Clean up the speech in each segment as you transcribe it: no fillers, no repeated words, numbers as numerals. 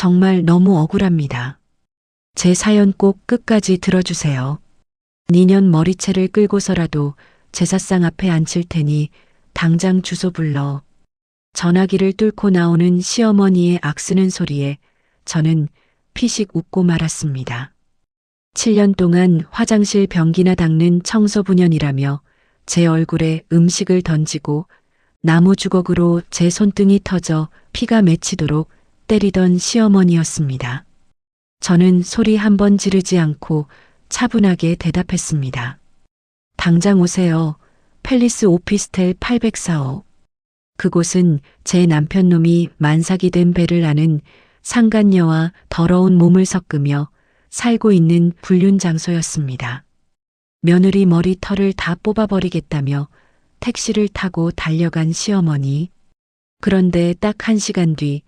정말 너무 억울합니다. 제 사연 꼭 끝까지 들어주세요. 니년 머리채를 끌고서라도 제사상 앞에 앉힐 테니 당장 주소 불러. 전화기를 뚫고 나오는 시어머니의 악쓰는 소리에 저는 피식 웃고 말았습니다. 7년 동안 화장실 변기나 닦는 청소부년이라며 제 얼굴에 음식을 던지고 나무 주걱으로 제 손등이 터져 피가 맺히도록 때리던 시어머니였습니다. 저는 소리 한 번 지르지 않고 차분하게 대답했습니다. 당장 오세요. 팰리스 오피스텔 804호. 그곳은 제 남편놈이 만삭이 된 배를 아는 상간녀와 더러운 몸을 섞으며 살고 있는 불륜 장소였습니다. 며느리 머리털을 다 뽑아버리겠다며 택시를 타고 달려간 시어머니. 그런데 딱 1시간 뒤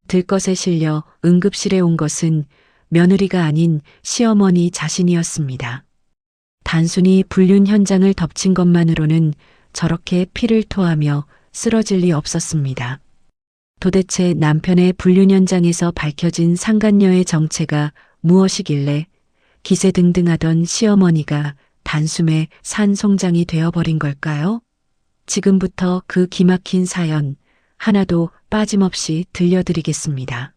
들것에 실려 응급실에 온 것은 며느리가 아닌 시어머니 자신이었습니다. 단순히 불륜 현장을 덮친 것만으로는 저렇게 피를 토하며 쓰러질 리 없었습니다. 도대체 남편의 불륜 현장에서 밝혀진 상간녀의 정체가 무엇이길래 기세등등하던 시어머니가 단숨에 산송장이 되어버린 걸까요? 지금부터 그 기막힌 사연 하나도 빠짐없이 들려드리겠습니다.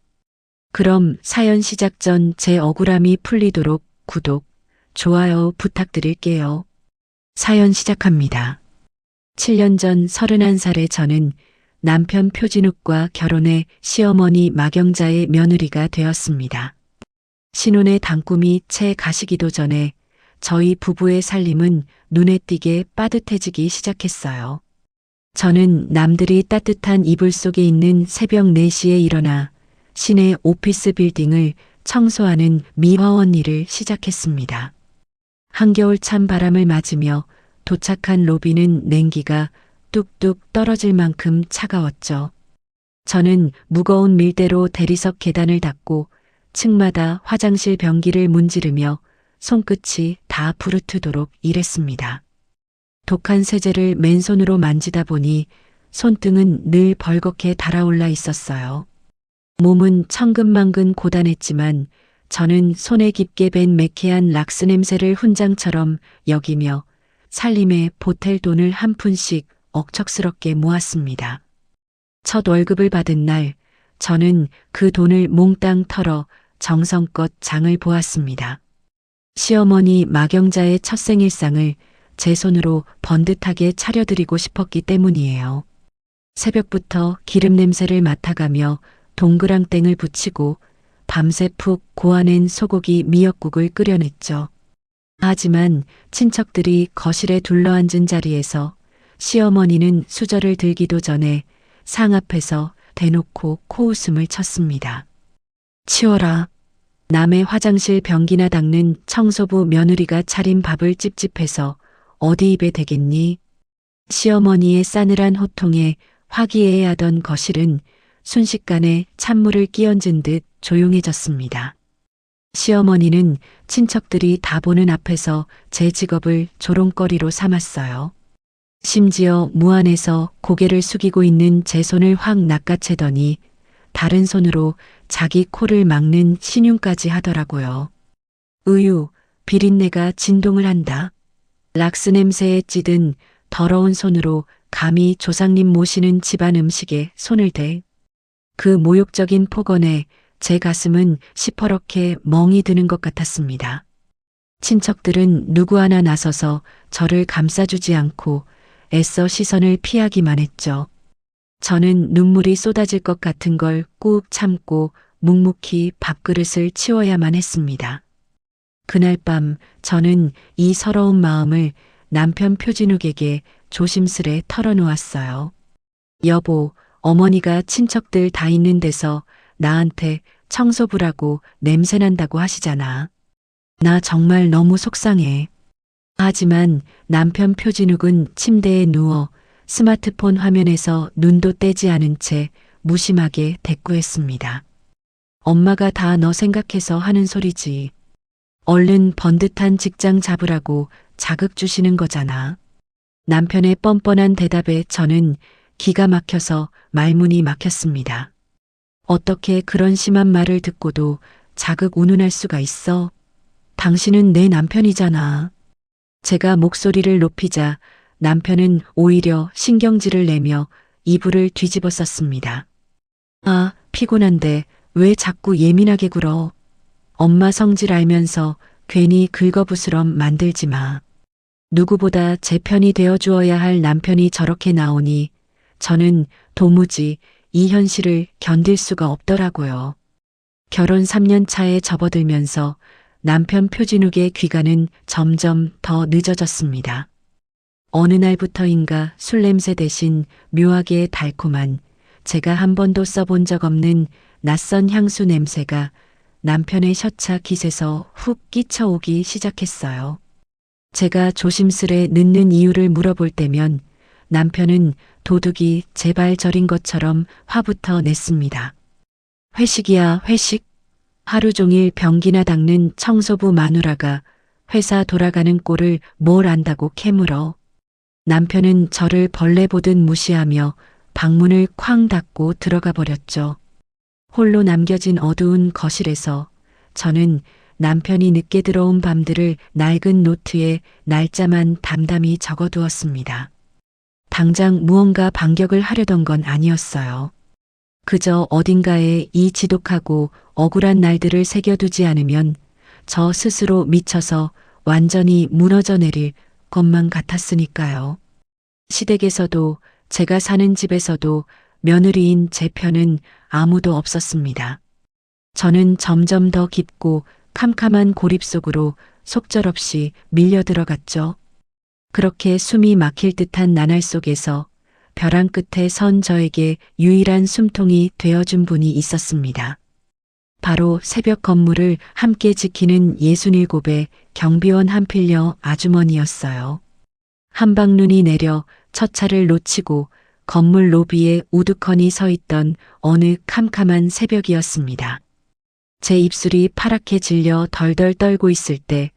그럼 사연 시작 전 제 억울함이 풀리도록 구독, 좋아요 부탁드릴게요. 사연 시작합니다. 7년 전 31살의 저는 남편 표진욱과 결혼해 시어머니 마경자의 며느리가 되었습니다. 신혼의 단꿈이 채 가시기도 전에 저희 부부의 살림은 눈에 띄게 빠듯해지기 시작했어요. 저는 남들이 따뜻한 이불 속에 있는 새벽 4시에 일어나 시내 오피스 빌딩을 청소하는 미화원 일을 시작했습니다. 한겨울 찬 바람을 맞으며 도착한 로비는 냉기가 뚝뚝 떨어질 만큼 차가웠죠. 저는 무거운 밀대로 대리석 계단을 닦고 층마다 화장실 변기를 문지르며 손끝이 다 부르트도록 일했습니다. 독한 세제를 맨손으로 만지다 보니 손등은 늘 벌겋게 달아올라 있었어요. 몸은 천근만근 고단했지만 저는 손에 깊게 밴 매캐한 락스 냄새를 훈장처럼 여기며 살림에 보탤 돈을 한 푼씩 억척스럽게 모았습니다. 첫 월급을 받은 날 저는 그 돈을 몽땅 털어 정성껏 장을 보았습니다. 시어머니 마경자의 첫 생일상을 제 손으로 번듯하게 차려드리고 싶었기 때문이에요. 새벽부터 기름 냄새를 맡아가며 동그랑땡을 부치고 밤새 푹 고아낸 소고기 미역국을 끓여냈죠. 하지만 친척들이 거실에 둘러앉은 자리에서 시어머니는 수저를 들기도 전에 상 앞에서 대놓고 코웃음을 쳤습니다. 치워라. 남의 화장실 변기나 닦는 청소부 며느리가 차린 밥을 찝찝해서 어디 입에 대겠니? 시어머니의 싸늘한 호통에 화기애애하던 거실은 순식간에 찬물을 끼얹은 듯 조용해졌습니다. 시어머니는 친척들이 다 보는 앞에서 제 직업을 조롱거리로 삼았어요. 심지어 무안에서 고개를 숙이고 있는 제 손을 확 낚아채더니 다른 손으로 자기 코를 막는 신용까지 하더라고요. 으유, 비린내가 진동을 한다. 락스 냄새에 찌든 더러운 손으로 감히 조상님 모시는 집안 음식에 손을 대. 그 모욕적인 폭언에 제 가슴은 시퍼렇게 멍이 드는 것 같았습니다. 친척들은 누구 하나 나서서 저를 감싸주지 않고 애써 시선을 피하기만 했죠. 저는 눈물이 쏟아질 것 같은 걸 꾹 참고 묵묵히 밥그릇을 치워야만 했습니다. 그날 밤 저는 이 서러운 마음을 남편 표진욱에게 조심스레 털어놓았어요. 여보, 어머니가 친척들 다 있는 데서 나한테 청소부라고 냄새난다고 하시잖아. 나 정말 너무 속상해. 하지만 남편 표진욱은 침대에 누워 스마트폰 화면에서 눈도 떼지 않은 채 무심하게 대꾸했습니다. 엄마가 다 너 생각해서 하는 소리지. 얼른 번듯한 직장 잡으라고 자극 주시는 거잖아. 남편의 뻔뻔한 대답에 저는 기가 막혀서 말문이 막혔습니다. 어떻게 그런 심한 말을 듣고도 자극 운운할 수가 있어? 당신은 내 남편이잖아. 제가 목소리를 높이자 남편은 오히려 신경질을 내며 이불을 뒤집어 썼습니다. 아, 피곤한데 왜 자꾸 예민하게 굴어? 엄마 성질 알면서 괜히 긁어부스럼 만들지 마. 누구보다 제 편이 되어 주어야 할 남편이 저렇게 나오니 저는 도무지 이 현실을 견딜 수가 없더라고요. 결혼 3년 차에 접어들면서 남편 표진욱의 귀가는 점점 더 늦어졌습니다. 어느 날부터인가 술 냄새 대신 묘하게 달콤한 제가 한 번도 써본 적 없는 낯선 향수 냄새가 남편의 셔차 깃에서 훅 끼쳐오기 시작했어요. 제가 조심스레 늦는 이유를 물어볼 때면 남편은 도둑이 제발 저린 것처럼 화부터 냈습니다. 회식이야, 회식. 하루 종일 변기나 닦는 청소부 마누라가 회사 돌아가는 꼴을 뭘 안다고 캐물어. 남편은 저를 벌레 보듯 무시하며 방문을 쾅 닫고 들어가 버렸죠. 홀로 남겨진 어두운 거실에서 저는 남편이 늦게 들어온 밤들을 낡은 노트에 날짜만 담담히 적어두었습니다. 당장 무언가 반격을 하려던 건 아니었어요. 그저 어딘가에 이 지독하고 억울한 날들을 새겨두지 않으면 저 스스로 미쳐서 완전히 무너져 내릴 것만 같았으니까요. 시댁에서도 제가 사는 집에서도 며느리인 제 편은 아무도 없었습니다. 저는 점점 더 깊고 캄캄한 고립 속으로 속절없이 밀려 들어갔죠. 그렇게 숨이 막힐 듯한 나날 속에서 벼랑 끝에 선 저에게 유일한 숨통이 되어준 분이 있었습니다. 바로 새벽 건물을 함께 지키는 67의 경비원 한필녀 아주머니였어요. 한방눈이 내려 첫 차를 놓치고 건물 로비에 우두커니 서 있던 어느 캄캄한 새벽이었습니다. 제 입술이 파랗게 질려 덜덜 떨고 있을 때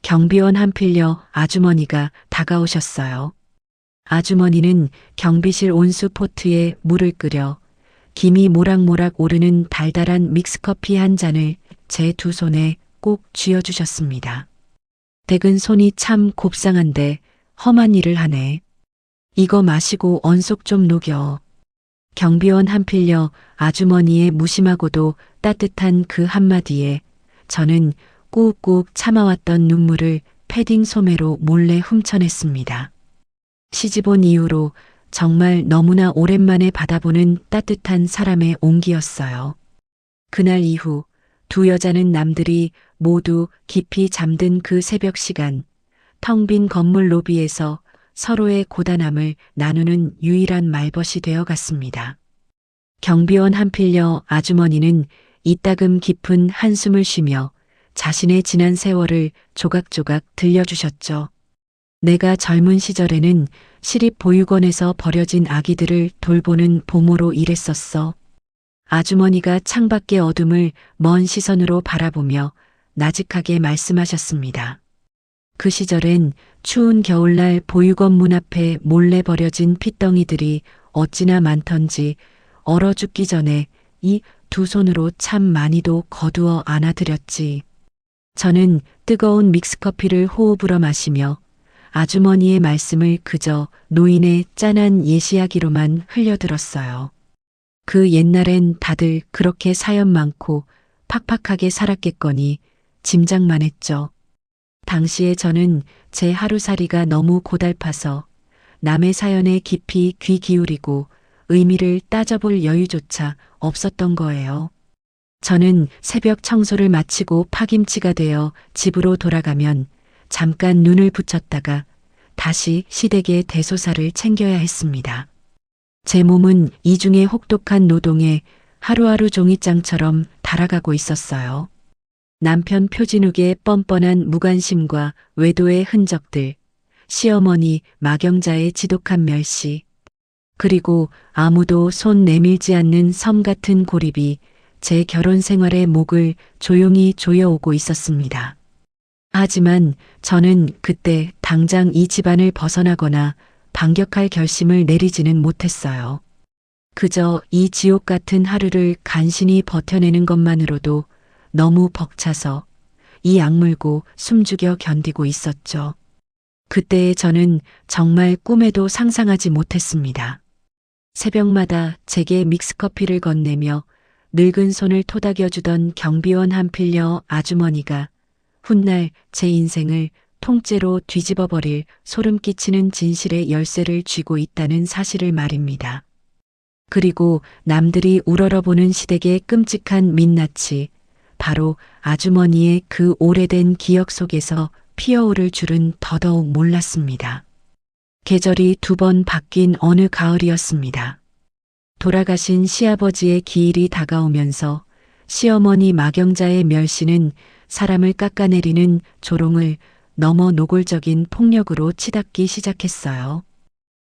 경비원 한필녀 아주머니가 다가오셨어요. 아주머니는 경비실 온수 포트에 물을 끓여 김이 모락모락 오르는 달달한 믹스커피 한 잔을 제 두 손에 꼭 쥐어주셨습니다. 댁은 손이 참 곱상한데 험한 일을 하네. 이거 마시고 언속 좀 녹여. 경비원 한필녀 아주머니의 무심하고도 따뜻한 그 한마디에 저는 꾹꾹 참아왔던 눈물을 패딩 소매로 몰래 훔쳐냈습니다. 시집 온 이후로 정말 너무나 오랜만에 받아보는 따뜻한 사람의 온기였어요. 그날 이후 두 여자는 남들이 모두 깊이 잠든 그 새벽 시간, 텅 빈 건물 로비에서 서로의 고단함을 나누는 유일한 말벗이 되어갔습니다. 경비원 한필녀 아주머니는 이따금 깊은 한숨을 쉬며 자신의 지난 세월을 조각조각 들려주셨죠. 내가 젊은 시절에는 시립보육원에서 버려진 아기들을 돌보는 보모로 일했었어. 아주머니가 창밖의 어둠을 먼 시선으로 바라보며 나직하게 말씀하셨습니다. 그 시절엔 추운 겨울날 보육원 문 앞에 몰래 버려진 핏덩이들이 어찌나 많던지 얼어 죽기 전에 이 두 손으로 참 많이도 거두어 안아드렸지. 저는 뜨거운 믹스커피를 호흡 불어 마시며 아주머니의 말씀을 그저 노인의 짠한 예시하기로만 흘려들었어요. 그 옛날엔 다들 그렇게 사연 많고 팍팍하게 살았겠거니 짐작만 했죠. 당시에 저는 제 하루살이가 너무 고달파서 남의 사연에 깊이 귀 기울이고 의미를 따져볼 여유조차 없었던 거예요. 저는 새벽 청소를 마치고 파김치가 되어 집으로 돌아가면 잠깐 눈을 붙였다가 다시 시댁의 대소사를 챙겨야 했습니다. 제 몸은 이중의 혹독한 노동에 하루하루 종이장처럼 달아가고 있었어요. 남편 표진욱의 뻔뻔한 무관심과 외도의 흔적들, 시어머니 마경자의 지독한 멸시, 그리고 아무도 손 내밀지 않는 섬 같은 고립이 제 결혼 생활의 목을 조용히 조여오고 있었습니다. 하지만 저는 그때 당장 이 집안을 벗어나거나 반격할 결심을 내리지는 못했어요. 그저 이 지옥 같은 하루를 간신히 버텨내는 것만으로도 너무 벅차서 이 악물고 숨죽여 견디고 있었죠. 그때의 저는 정말 꿈에도 상상하지 못했습니다. 새벽마다 제게 믹스커피를 건네며 늙은 손을 토닥여주던 경비원 한 필려 아주머니가 훗날 제 인생을 통째로 뒤집어버릴 소름 끼치는 진실의 열쇠를 쥐고 있다는 사실을 말입니다. 그리고 남들이 우러러보는 시댁의 끔찍한 민낯이 바로 아주머니의 그 오래된 기억 속에서 피어오를 줄은 더더욱 몰랐습니다. 계절이 2번 바뀐 어느 가을이었습니다. 돌아가신 시아버지의 기일이 다가오면서 시어머니 마경자의 멸시는 사람을 깎아내리는 조롱을 넘어 노골적인 폭력으로 치닫기 시작했어요.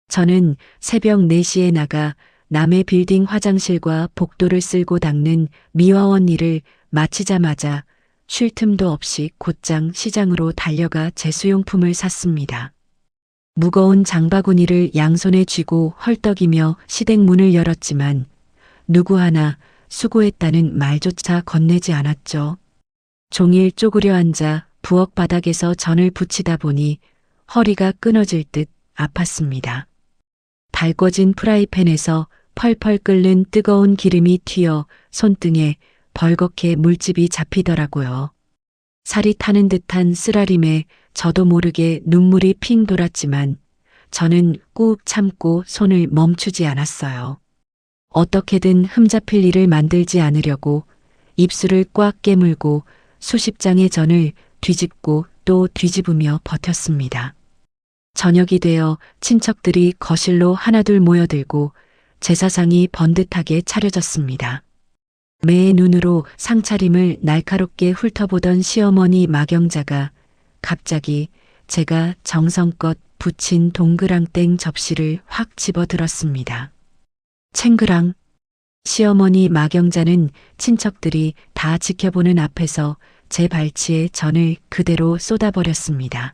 저는 새벽 4시에 나가 남의 빌딩 화장실과 복도를 쓸고 닦는 미화원 일을 마치자마자 쉴 틈도 없이 곧장 시장으로 달려가 제 수용품을 샀습니다. 무거운 장바구니를 양손에 쥐고 헐떡이며 시댁 문을 열었지만 누구 하나 수고했다는 말조차 건네지 않았죠. 종일 쪼그려 앉아 부엌 바닥에서 전을 부치다 보니 허리가 끊어질 듯 아팠습니다. 달궈진 프라이팬에서 펄펄 끓는 뜨거운 기름이 튀어 손등에 벌겋게 물집이 잡히더라고요. 살이 타는 듯한 쓰라림에 저도 모르게 눈물이 핑 돌았지만 저는 꾹 참고 손을 멈추지 않았어요. 어떻게든 흠잡힐 일을 만들지 않으려고 입술을 꽉 깨물고 수십 장의 전을 뒤집고 또 뒤집으며 버텼습니다. 저녁이 되어 친척들이 거실로 하나둘 모여들고 제사상이 번듯하게 차려졌습니다. 매의 눈으로 상차림을 날카롭게 훑어보던 시어머니 마경자가 갑자기 제가 정성껏 부친 동그랑땡 접시를 확 집어들었습니다. 챙그랑. 시어머니 마경자는 친척들이 다 지켜보는 앞에서 제 발치에 전을 그대로 쏟아버렸습니다.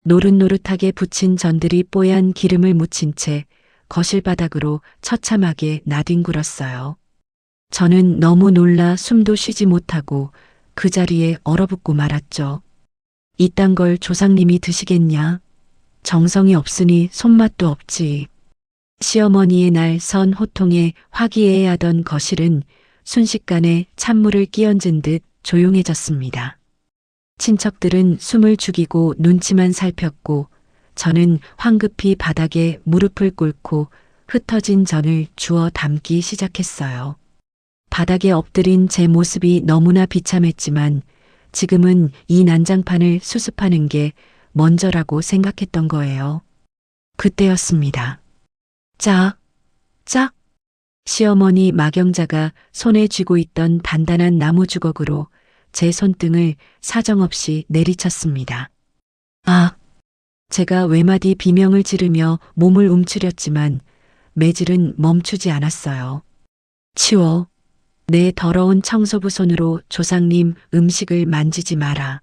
노릇노릇하게 부친 전들이 뽀얀 기름을 묻힌 채 거실 바닥으로 처참하게 나뒹굴었어요. 저는 너무 놀라 숨도 쉬지 못하고 그 자리에 얼어붙고 말았죠. 이딴 걸 조상님이 드시겠냐? 정성이 없으니 손맛도 없지. 시어머니의 날 선 호통에 화기애애하던 거실은 순식간에 찬물을 끼얹은 듯 조용해졌습니다. 친척들은 숨을 죽이고 눈치만 살폈고 저는 황급히 바닥에 무릎을 꿇고 흩어진 전을 주워 담기 시작했어요. 바닥에 엎드린 제 모습이 너무나 비참했지만 지금은 이 난장판을 수습하는 게 먼저라고 생각했던 거예요. 그때였습니다. 짝, 짝. 시어머니 마경자가 손에 쥐고 있던 단단한 나무 주걱으로 제 손등을 사정없이 내리쳤습니다. 아! 제가 외마디 비명을 지르며 몸을 움츠렸지만 매질은 멈추지 않았어요. 치워. 내 더러운 청소부 손으로 조상님 음식을 만지지 마라.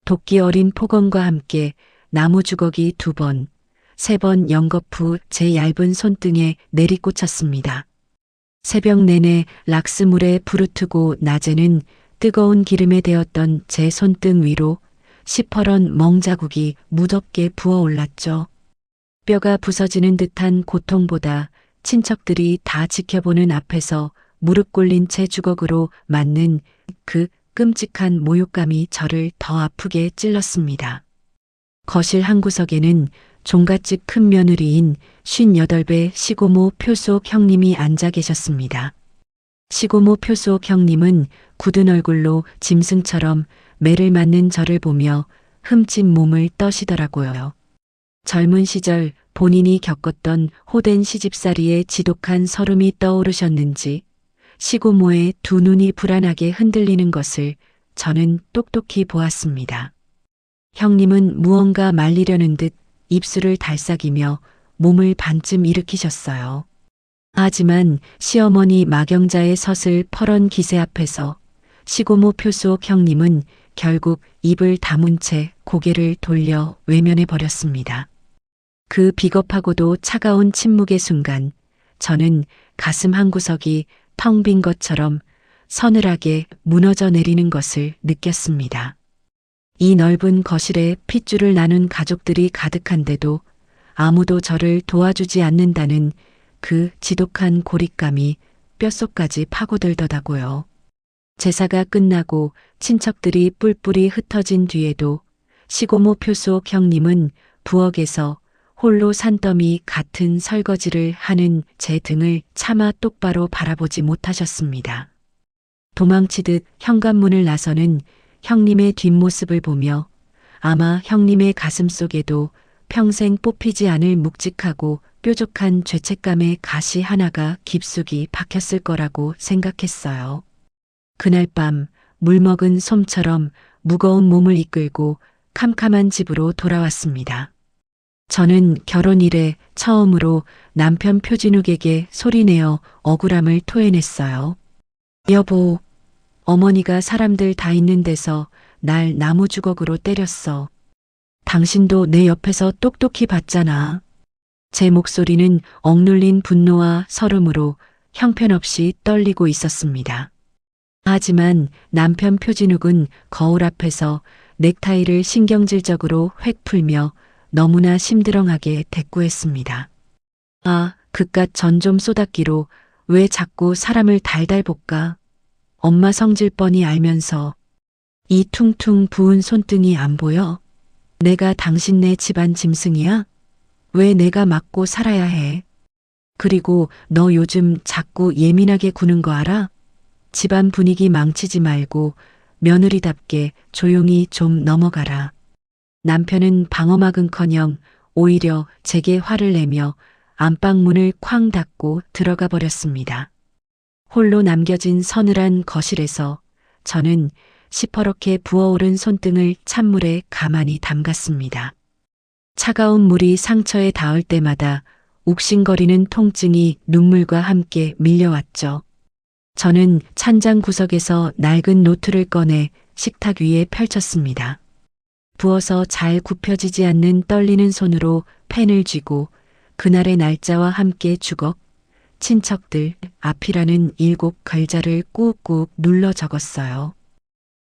도끼 어린 폭언과 함께 나무 주걱이 2번, 3번 연거푸 제 얇은 손등에 내리꽂혔습니다. 새벽 내내 락스물에 부르트고 낮에는 뜨거운 기름에 데웠던 제 손등 위로 시퍼런 멍자국이 무덥게 부어올랐죠. 뼈가 부서지는 듯한 고통보다 친척들이 다 지켜보는 앞에서 무릎 꿇린 채 주걱으로 맞는 그 끔찍한 모욕감이 저를 더 아프게 찔렀습니다. 거실 한 구석에는 종갓집 큰 며느리인 58배 시고모 표속 형님이 앉아 계셨습니다. 시고모 표속 형님은 굳은 얼굴로 짐승처럼 매를 맞는 저를 보며 흠집 몸을 떠시더라고요. 젊은 시절 본인이 겪었던 호된 시집살이의 지독한 서름이 떠오르셨는지 시고모의 2눈이 불안하게 흔들리는 것을 저는 똑똑히 보았습니다. 형님은 무언가 말리려는 듯 입술을 달싹이며 몸을 반쯤 일으키셨어요. 하지만 시어머니 마경자의 서슬 퍼런 기세 앞에서 시고모 표속 형님은 결국 입을 다문 채 고개를 돌려 외면해 버렸습니다. 그 비겁하고도 차가운 침묵의 순간 저는 가슴 한구석이 텅 빈 것처럼 서늘하게 무너져 내리는 것을 느꼈습니다. 이 넓은 거실에 핏줄을 나눈 가족들이 가득한데도 아무도 저를 도와주지 않는다는 그 지독한 고립감이 뼛속까지 파고들더라고요. 제사가 끝나고 친척들이 뿔뿔이 흩어진 뒤에도 시고모 표속 형님은 부엌에서 홀로 산더미 같은 설거지를 하는 제 등을 차마 똑바로 바라보지 못하셨습니다. 도망치듯 현관문을 나서는 형님의 뒷모습을 보며 아마 형님의 가슴속에도 평생 뽑히지 않을 묵직하고 뾰족한 죄책감의 가시 하나가 깊숙이 박혔을 거라고 생각했어요. 그날 밤 물먹은 솜처럼 무거운 몸을 이끌고 캄캄한 집으로 돌아왔습니다. 저는 결혼 이래 처음으로 남편 표진욱에게 소리내어 억울함을 토해냈어요. 여보, 어머니가 사람들 다 있는 데서 날 나무 주걱으로 때렸어. 당신도 내 옆에서 똑똑히 봤잖아. 제 목소리는 억눌린 분노와 서름으로 형편없이 떨리고 있었습니다. 하지만 남편 표진욱은 거울 앞에서 넥타이를 신경질적으로 획 풀며 너무나 심드렁하게 대꾸했습니다. 아, 그깟 전 좀 쏟았기로 왜 자꾸 사람을 달달 볶아. 엄마 성질 뻔히 알면서. 이 퉁퉁 부은 손등이 안 보여? 내가 당신네 집안 짐승이야? 왜 내가 맞고 살아야 해? 그리고 너 요즘 자꾸 예민하게 구는 거 알아? 집안 분위기 망치지 말고 며느리답게 조용히 좀 넘어가라. 남편은 방어막은커녕 오히려 제게 화를 내며 안방문을 쾅 닫고 들어가 버렸습니다. 홀로 남겨진 서늘한 거실에서 저는 시퍼렇게 부어오른 손등을 찬물에 가만히 담갔습니다. 차가운 물이 상처에 닿을 때마다 욱신거리는 통증이 눈물과 함께 밀려왔죠. 저는 찬장 구석에서 낡은 노트를 꺼내 식탁 위에 펼쳤습니다. 부어서 잘 굽혀지지 않는 떨리는 손으로 펜을 쥐고 그날의 날짜와 함께 주걱, 친척들 앞이라는 7 글자를 꾹꾹 눌러 적었어요.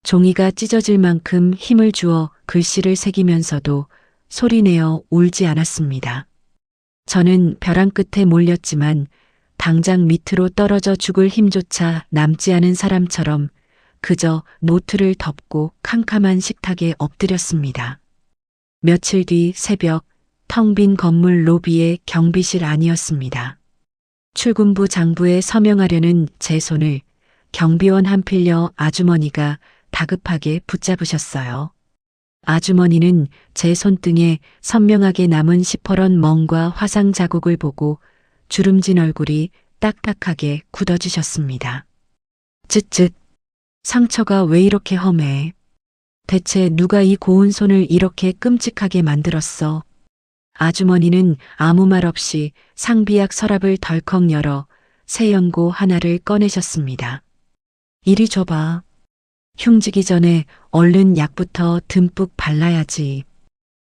종이가 찢어질 만큼 힘을 주어 글씨를 새기면서도 소리내어 울지 않았습니다. 저는 벼랑 끝에 몰렸지만 당장 밑으로 떨어져 죽을 힘조차 남지 않은 사람처럼 그저 노트를 덮고 캄캄한 식탁에 엎드렸습니다. 며칠 뒤 새벽 텅 빈 건물 로비의 경비실 안이었습니다. 출근부 장부에 서명하려는 제 손을 경비원 한필려 아주머니가 다급하게 붙잡으셨어요. 아주머니는 제 손등에 선명하게 남은 시퍼런 멍과 화상 자국을 보고 주름진 얼굴이 딱딱하게 굳어지셨습니다. 쯧쯧. 상처가 왜 이렇게 험해? 대체 누가 이 고운 손을 이렇게 끔찍하게 만들었어? 아주머니는 아무 말 없이 상비약 서랍을 덜컥 열어 새 연고 하나를 꺼내셨습니다. 이리 줘봐. 흉지기 전에 얼른 약부터 듬뿍 발라야지.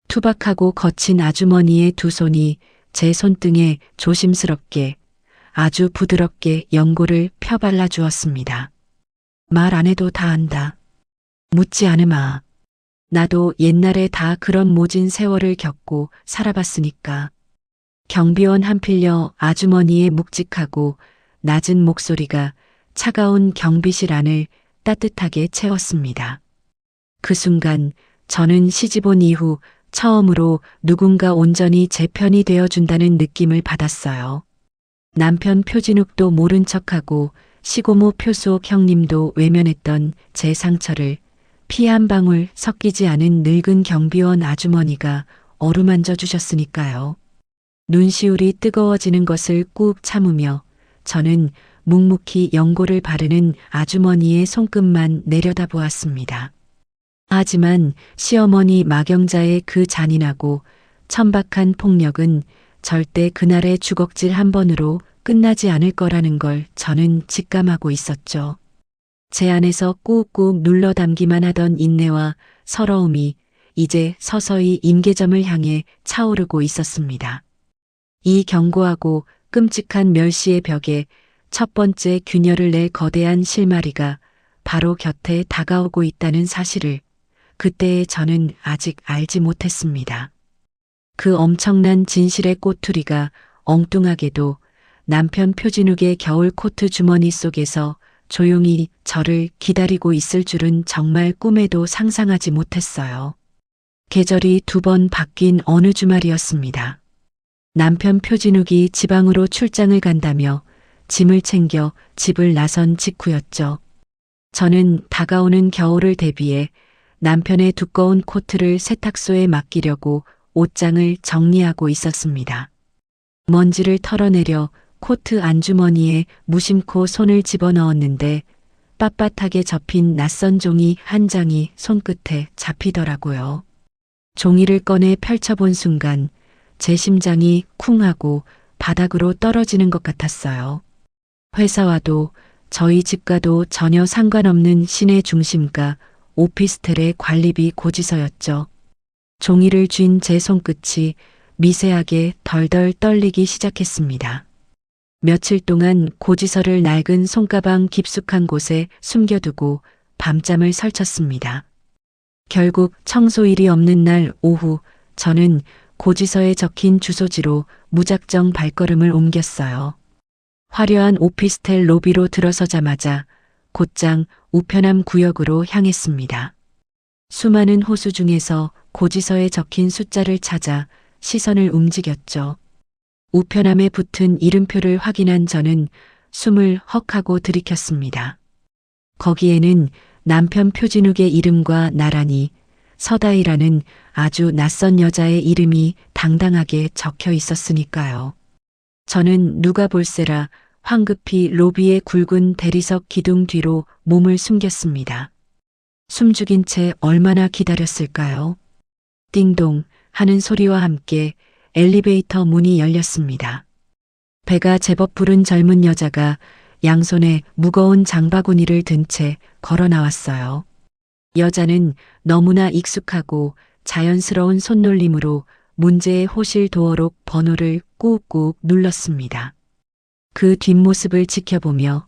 투박하고 거친 아주머니의 두 손이 제 손등에 조심스럽게 아주 부드럽게 연고를 펴발라 주었습니다. 말 안 해도 다 안다. 묻지 않으마. 나도 옛날에 다 그런 모진 세월을 겪고 살아봤으니까. 경비원 한필려 아주머니의 묵직하고 낮은 목소리가 차가운 경비실 안을 따뜻하게 채웠습니다. 그 순간 저는 시집온 이후 처음으로 누군가 온전히 제 편이 되어준다는 느낌을 받았어요. 남편 표진욱도 모른 척하고 시고모 표속 형님도 외면했던 제 상처를 피 한 방울 섞이지 않은 늙은 경비원 아주머니가 어루만져 주셨으니까요. 눈시울이 뜨거워지는 것을 꾹 참으며 저는 묵묵히 연고를 바르는 아주머니의 손끝만 내려다보았습니다. 하지만 시어머니 마경자의 그 잔인하고 천박한 폭력은 절대 그날의 주걱질 한 번으로 끝나지 않을 거라는 걸 저는 직감하고 있었죠. 제 안에서 꾹꾹 눌러 담기만 하던 인내와 서러움이 이제 서서히 임계점을 향해 차오르고 있었습니다. 이 견고하고 끔찍한 멸시의 벽에 첫 번째 균열을 낼 거대한 실마리가 바로 곁에 다가오고 있다는 사실을 그때의 저는 아직 알지 못했습니다. 그 엄청난 진실의 꼬투리가 엉뚱하게도 남편 표진욱의 겨울 코트 주머니 속에서 조용히 저를 기다리고 있을 줄은 정말 꿈에도 상상하지 못했어요. 계절이 2번 바뀐 어느 주말이었습니다. 남편 표진욱이 지방으로 출장을 간다며 짐을 챙겨 집을 나선 직후였죠. 저는 다가오는 겨울을 대비해 남편의 두꺼운 코트를 세탁소에 맡기려고 옷장을 정리하고 있었습니다. 먼지를 털어내려 코트 안주머니에 무심코 손을 집어넣었는데 빳빳하게 접힌 낯선 종이 한 장이 손끝에 잡히더라고요. 종이를 꺼내 펼쳐본 순간 제 심장이 쿵 하고 바닥으로 떨어지는 것 같았어요. 회사와도 저희 집과도 전혀 상관없는 시내 중심가 오피스텔의 관리비 고지서였죠. 종이를 쥔 제 손끝이 미세하게 덜덜 떨리기 시작했습니다. 며칠 동안 고지서를 낡은 손가방 깊숙한 곳에 숨겨두고 밤잠을 설쳤습니다. 결국 청소일이 없는 날 오후 저는 고지서에 적힌 주소지로 무작정 발걸음을 옮겼어요. 화려한 오피스텔 로비로 들어서자마자 곧장 우편함 구역으로 향했습니다. 수많은 호수 중에서 고지서에 적힌 숫자를 찾아 시선을 움직였죠. 우편함에 붙은 이름표를 확인한 저는 숨을 헉하고 들이켰습니다. 거기에는 남편 표진욱의 이름과 나란히 서다희라는 아주 낯선 여자의 이름이 당당하게 적혀 있었으니까요. 저는 누가 볼세라 황급히 로비의 굵은 대리석 기둥 뒤로 몸을 숨겼습니다. 숨죽인 채 얼마나 기다렸을까요? 띵동 하는 소리와 함께 엘리베이터 문이 열렸습니다. 배가 제법 부른 젊은 여자가 양손에 무거운 장바구니를 든 채 걸어 나왔어요. 여자는 너무나 익숙하고 자연스러운 손놀림으로 문제의 호실 도어록 번호를 꾹꾹 눌렀습니다. 그 뒷모습을 지켜보며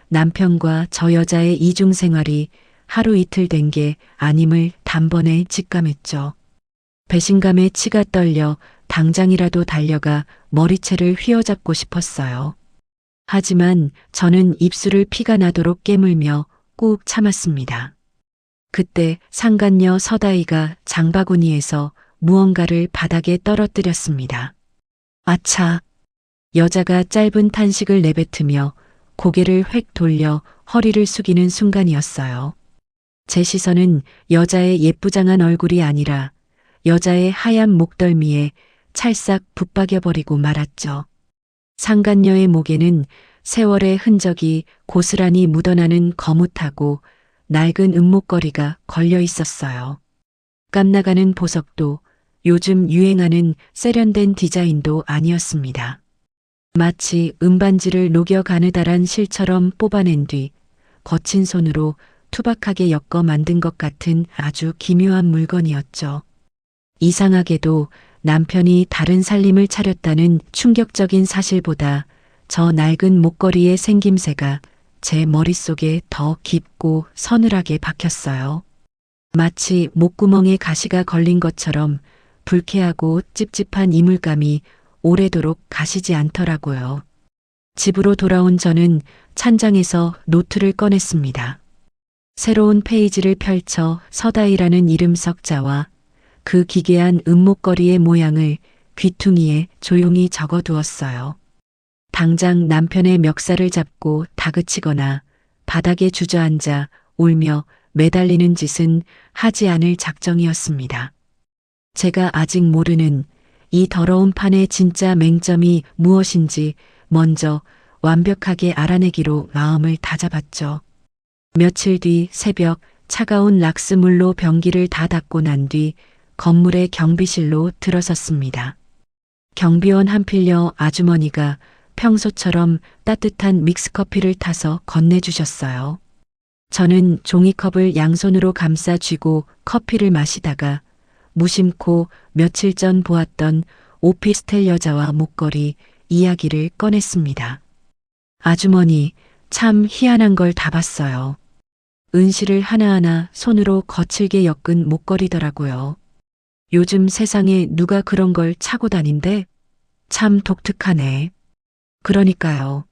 남편과 저 여자의 이중 생활이 하루 이틀 된 게 아님을 단번에 직감했죠. 배신감에 치가 떨려 당장이라도 달려가 머리채를 휘어잡고 싶었어요. 하지만 저는 입술을 피가 나도록 깨물며 꾹 참았습니다. 그때 상간녀 서다희가 장바구니에서 무언가를 바닥에 떨어뜨렸습니다. 아차! 여자가 짧은 탄식을 내뱉으며 고개를 획 돌려 허리를 숙이는 순간이었어요. 제 시선은 여자의 예쁘장한 얼굴이 아니라 여자의 하얀 목덜미에 찰싹 붙박여버리고 말았죠. 상간녀의 목에는 세월의 흔적이 고스란히 묻어나는 거뭇하고 낡은 은목걸이가 걸려 있었어요. 깜나가는 보석도 요즘 유행하는 세련된 디자인도 아니었습니다. 마치 은반지를 녹여 가느다란 실처럼 뽑아낸 뒤 거친 손으로 투박하게 엮어 만든 것 같은 아주 기묘한 물건이었죠. 이상하게도 남편이 다른 살림을 차렸다는 충격적인 사실보다 저 낡은 목걸이의 생김새가 제 머릿속에 더 깊고 서늘하게 박혔어요. 마치 목구멍에 가시가 걸린 것처럼 불쾌하고 찝찝한 이물감이 오래도록 가시지 않더라고요. 집으로 돌아온 저는 찬장에서 노트를 꺼냈습니다. 새로운 페이지를 펼쳐 서다희라는 이름 석자와 그 기괴한 은목걸이의 모양을 귀퉁이에 조용히 적어두었어요. 당장 남편의 멱살을 잡고 다그치거나 바닥에 주저앉아 울며 매달리는 짓은 하지 않을 작정이었습니다. 제가 아직 모르는 이 더러운 판의 진짜 맹점이 무엇인지 먼저 완벽하게 알아내기로 마음을 다잡았죠. 며칠 뒤 새벽 차가운 락스물로 변기를 다 닦고 난 뒤 건물의 경비실로 들어섰습니다. 경비원 한필려 아주머니가 평소처럼 따뜻한 믹스커피를 타서 건네주셨어요. 저는 종이컵을 양손으로 감싸 쥐고 커피를 마시다가 무심코 며칠 전 보았던 오피스텔 여자와 목걸이 이야기를 꺼냈습니다. 아주머니, 참 희한한 걸 다 봤어요. 은실을 하나하나 손으로 거칠게 엮은 목걸이더라고요. 요즘 세상에 누가 그런 걸 차고 다닌대? 참 독특하네. 그러니까요.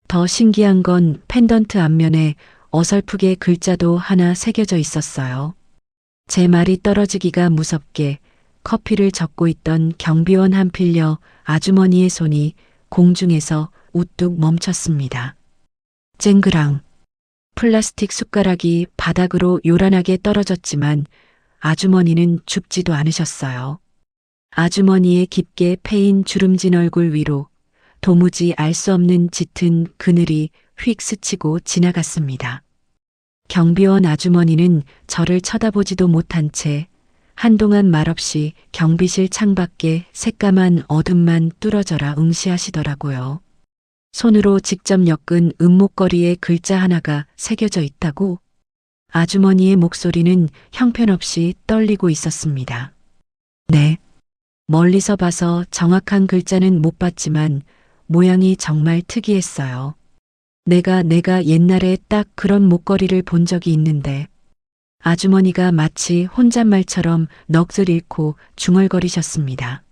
더 신기한 건 펜던트 앞면에 어설프게 글자도 하나 새겨져 있었어요. 제 말이 떨어지기가 무섭게 커피를 적고 있던 경비원 한필려 아주머니의 손이 공중에서 우뚝 멈췄습니다. 쨍그랑. 플라스틱 숟가락이 바닥으로 요란하게 떨어졌지만 아주머니는 죽지도 않으셨어요. 아주머니의 깊게 패인 주름진 얼굴 위로 도무지 알 수 없는 짙은 그늘이 휙 스치고 지나갔습니다. 경비원 아주머니는 저를 쳐다보지도 못한 채 한동안 말없이 경비실 창밖에 새까만 어둠만 뚫어져라 응시하시더라고요. 손으로 직접 엮은 은목걸이에 글자 하나가 새겨져 있다고? 아주머니의 목소리는 형편없이 떨리고 있었습니다. 네. 멀리서 봐서 정확한 글자는 못 봤지만 모양이 정말 특이했어요. 내가 옛날에 딱 그런 목걸이를 본 적이 있는데 아주머니가 마치 혼잣말처럼 넋을 잃고 중얼거리셨습니다.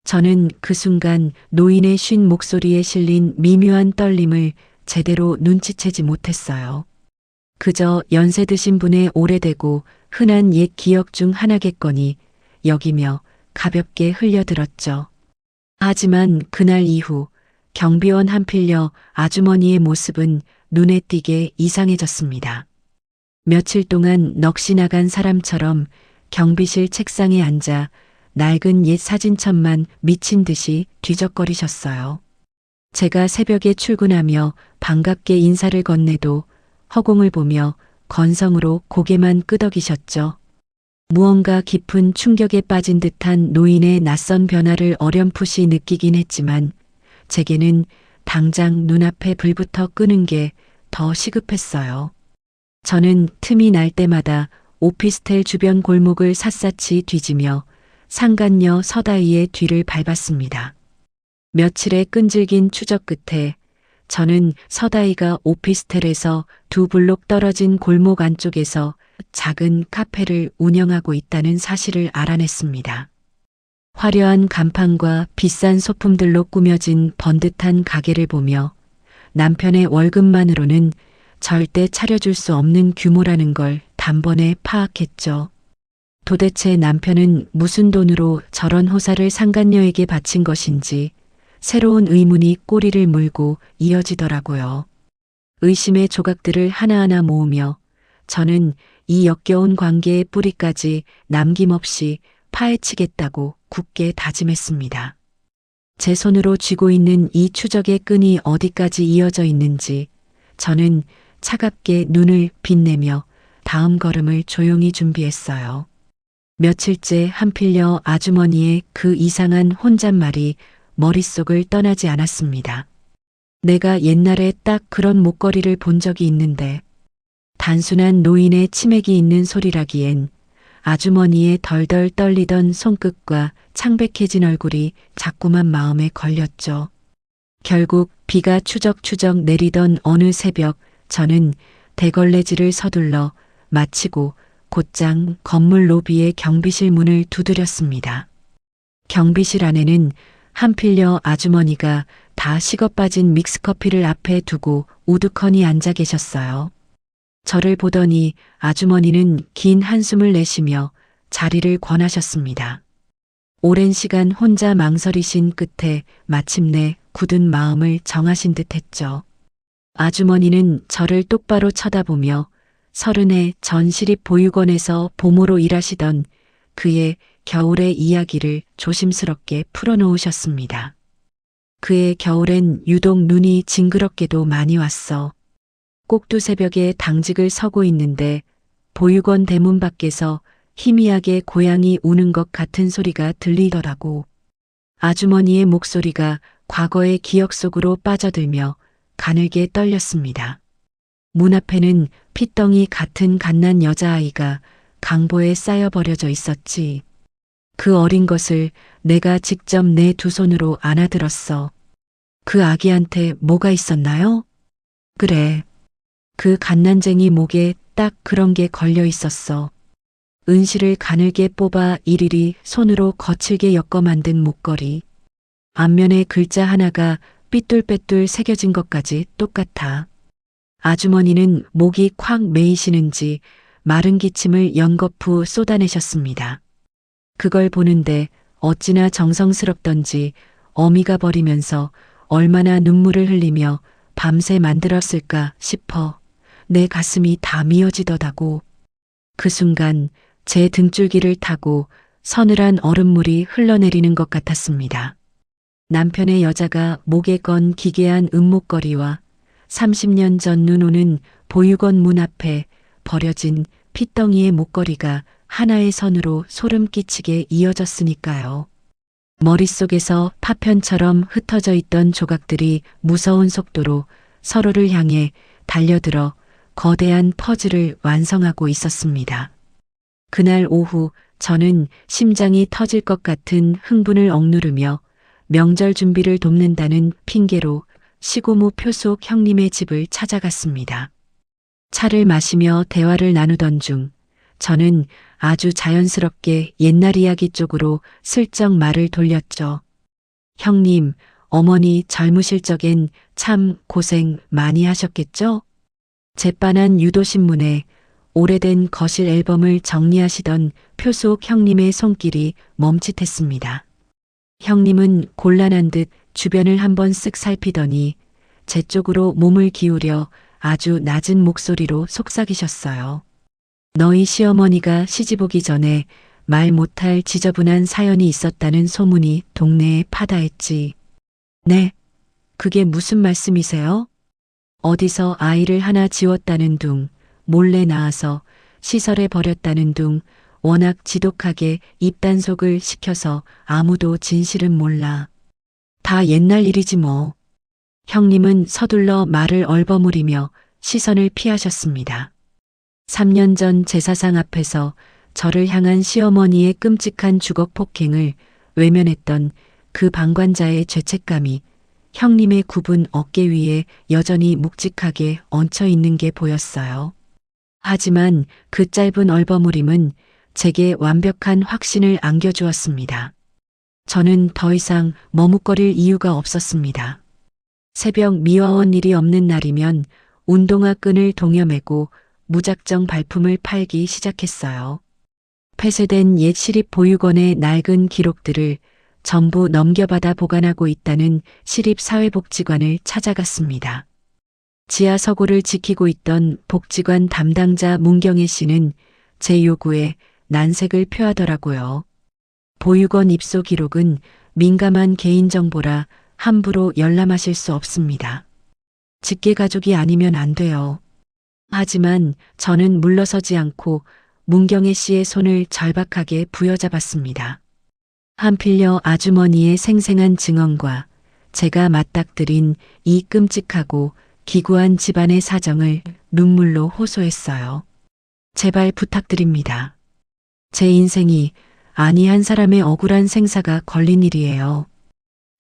저는 그 순간 노인의 쉰 목소리에 실린 미묘한 떨림을 제대로 눈치채지 못했어요. 그저 연세 드신 분의 오래되고 흔한 옛 기억 중 하나겠거니 여기며 가볍게 흘려들었죠. 하지만 그날 이후 경비원 한필려 아주머니의 모습은 눈에 띄게 이상해졌습니다. 며칠 동안 넋이 나간 사람처럼 경비실 책상에 앉아 낡은 옛 사진첩만 미친 듯이 뒤적거리셨어요. 제가 새벽에 출근하며 반갑게 인사를 건네도 허공을 보며 건성으로 고개만 끄덕이셨죠. 무언가 깊은 충격에 빠진 듯한 노인의 낯선 변화를 어렴풋이 느끼긴 했지만 제게는 당장 눈앞에 불부터 끄는 게 더 시급했어요. 저는 틈이 날 때마다 오피스텔 주변 골목을 샅샅이 뒤지며 상간녀 서다희의 뒤를 밟았습니다. 며칠의 끈질긴 추적 끝에 저는 서다희가 오피스텔에서 2블록 떨어진 골목 안쪽에서 작은 카페를 운영하고 있다는 사실을 알아냈습니다. 화려한 간판과 비싼 소품들로 꾸며진 번듯한 가게를 보며 남편의 월급만으로는 절대 차려줄 수 없는 규모라는 걸 단번에 파악했죠. 도대체 남편은 무슨 돈으로 저런 호사를 상간녀에게 바친 것인지 새로운 의문이 꼬리를 물고 이어지더라고요. 의심의 조각들을 하나하나 모으며 저는 이 역겨운 관계의 뿌리까지 남김없이 파헤치겠다고 굳게 다짐했습니다. 제 손으로 쥐고 있는 이 추적의 끈이 어디까지 이어져 있는지 저는 차갑게 눈을 빛내며 다음 걸음을 조용히 준비했어요. 며칠째 한필려 아주머니의 그 이상한 혼잣말이 머릿속을 떠나지 않았습니다. 내가 옛날에 딱 그런 목걸이를 본 적이 있는데 단순한 노인의 치맥이 있는 소리라기엔 아주머니의 덜덜 떨리던 손끝과 창백해진 얼굴이 자꾸만 마음에 걸렸죠. 결국 비가 추적추적 내리던 어느 새벽 저는 대걸레질을 서둘러 마치고 곧장 건물 로비의 경비실 문을 두드렸습니다. 경비실 안에는 한필려 아주머니가 다 식어빠진 믹스커피를 앞에 두고 우두커니 앉아 계셨어요. 저를 보더니 아주머니는 긴 한숨을 내쉬며 자리를 권하셨습니다. 오랜 시간 혼자 망설이신 끝에 마침내 굳은 마음을 정하신 듯 했죠. 아주머니는 저를 똑바로 쳐다보며 30의 전시립 보육원에서 보모로 일하시던 그의 겨울의 이야기를 조심스럽게 풀어놓으셨습니다. 그의 겨울엔 유독 눈이 징그럽게도 많이 왔어. 꼭두 새벽에 당직을 서고 있는데 보육원 대문 밖에서 희미하게 고양이 우는 것 같은 소리가 들리더라고. 아주머니의 목소리가 과거의 기억 속으로 빠져들며 가늘게 떨렸습니다. 문 앞에는 핏덩이 같은 갓난 여자아이가 강보에 쌓여 버려져 있었지. 그 어린 것을 내가 직접 내 두 손으로 안아들었어. 그 아기한테 뭐가 있었나요? 그래. 그 갓난쟁이 목에 딱 그런 게 걸려 있었어. 은실을 가늘게 뽑아 일일이 손으로 거칠게 엮어 만든 목걸이. 앞면에 글자 하나가 삐뚤빼뚤 새겨진 것까지 똑같아. 아주머니는 목이 콱 메이시는지 마른 기침을 연거푸 쏟아내셨습니다. 그걸 보는데 어찌나 정성스럽던지 어미가 버리면서 얼마나 눈물을 흘리며 밤새 만들었을까 싶어 내 가슴이 다 미어지더다고. 그 순간 제 등줄기를 타고 서늘한 얼음물이 흘러내리는 것 같았습니다. 남편의 여자가 목에 건 기괴한 은목걸이와 30년 전 눈 오는 보육원 문 앞에 버려진 핏덩이의 목걸이가 하나의 선으로 소름 끼치게 이어졌으니까요. 머릿속에서 파편처럼 흩어져 있던 조각들이 무서운 속도로 서로를 향해 달려들어 거대한 퍼즐을 완성하고 있었습니다. 그날 오후 저는 심장이 터질 것 같은 흥분을 억누르며 명절 준비를 돕는다는 핑계로 시고모 표속 형님의 집을 찾아갔습니다. 차를 마시며 대화를 나누던 중 저는 아주 자연스럽게 옛날 이야기 쪽으로 슬쩍 말을 돌렸죠. 형님, 어머니 젊으실 적엔 참 고생 많이 하셨겠죠? 재빠난 유도신문에 오래된 거실 앨범을 정리하시던 표속 형님의 손길이 멈칫했습니다. 형님은 곤란한 듯 주변을 한번 쓱 살피더니 제 쪽으로 몸을 기울여 아주 낮은 목소리로 속삭이셨어요. 너희 시어머니가 시집 오기 전에 말 못할 지저분한 사연이 있었다는 소문이 동네에 파다했지. 네, 그게 무슨 말씀이세요? 어디서 아이를 하나 지웠다는 둥, 몰래 나와서 시설에 버렸다는 둥, 워낙 지독하게 입단속을 시켜서 아무도 진실은 몰라. 다 옛날 일이지 뭐. 형님은 서둘러 말을 얼버무리며 시선을 피하셨습니다. 3년 전 제사상 앞에서 저를 향한 시어머니의 끔찍한 주걱 폭행을 외면했던 그 방관자의 죄책감이 형님의 굽은 어깨 위에 여전히 묵직하게 얹혀 있는 게 보였어요. 하지만 그 짧은 얼버무림은 제게 완벽한 확신을 안겨주었습니다. 저는 더 이상 머뭇거릴 이유가 없었습니다. 새벽 미화원 일이 없는 날이면 운동화 끈을 동여매고 무작정 발품을 팔기 시작했어요. 폐쇄된 옛 시립보육원의 낡은 기록들을 전부 넘겨받아 보관하고 있다는 시립사회복지관을 찾아갔습니다. 지하 서고를 지키고 있던 복지관 담당자 문경애 씨는 제 요구에 난색을 표하더라고요. 보육원 입소 기록은 민감한 개인정보라 함부로 열람하실 수 없습니다. 직계가족이 아니면 안 돼요. 하지만 저는 물러서지 않고 문경애 씨의 손을 절박하게 부여잡았습니다. 한필려 아주머니의 생생한 증언과 제가 맞닥뜨린 이 끔찍하고 기구한 집안의 사정을 눈물로 호소했어요. 제발 부탁드립니다. 제 인생이 아니 한 사람의 억울한 생사가 걸린 일이에요.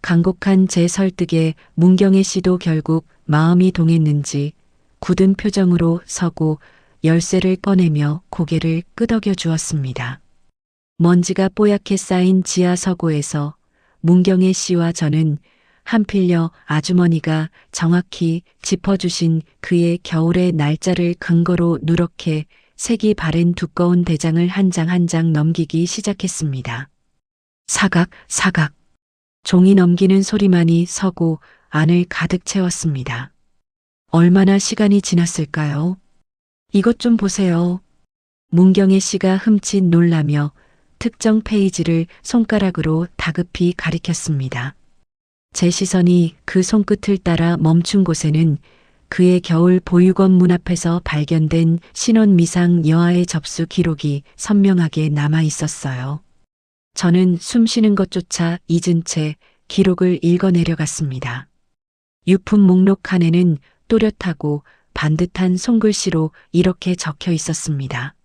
간곡한 제 설득에 문경애 씨도 결국 마음이 동했는지 굳은 표정으로 서고 열쇠를 꺼내며 고개를 끄덕여 주었습니다. 먼지가 뽀얗게 쌓인 지하 서고에서 문경애 씨와 저는 한필려 아주머니가 정확히 짚어주신 그의 겨울의 날짜를 근거로 누렇게 색이 바랜 두꺼운 대장을 한 장 한 장 넘기기 시작했습니다. 사각, 사각. 종이 넘기는 소리만이 서고 안을 가득 채웠습니다. 얼마나 시간이 지났을까요? 이것 좀 보세요. 문경애 씨가 흠칫 놀라며 특정 페이지를 손가락으로 다급히 가리켰습니다. 제 시선이 그 손끝을 따라 멈춘 곳에는 그의 겨울 보육원 문 앞에서 발견된 신혼 미상 여아의 접수 기록이 선명하게 남아 있었어요. 저는 숨 쉬는 것조차 잊은 채 기록을 읽어내려갔습니다. 유품 목록 칸에는 또렷하고 반듯한 손글씨로 이렇게 적혀 있었습니다.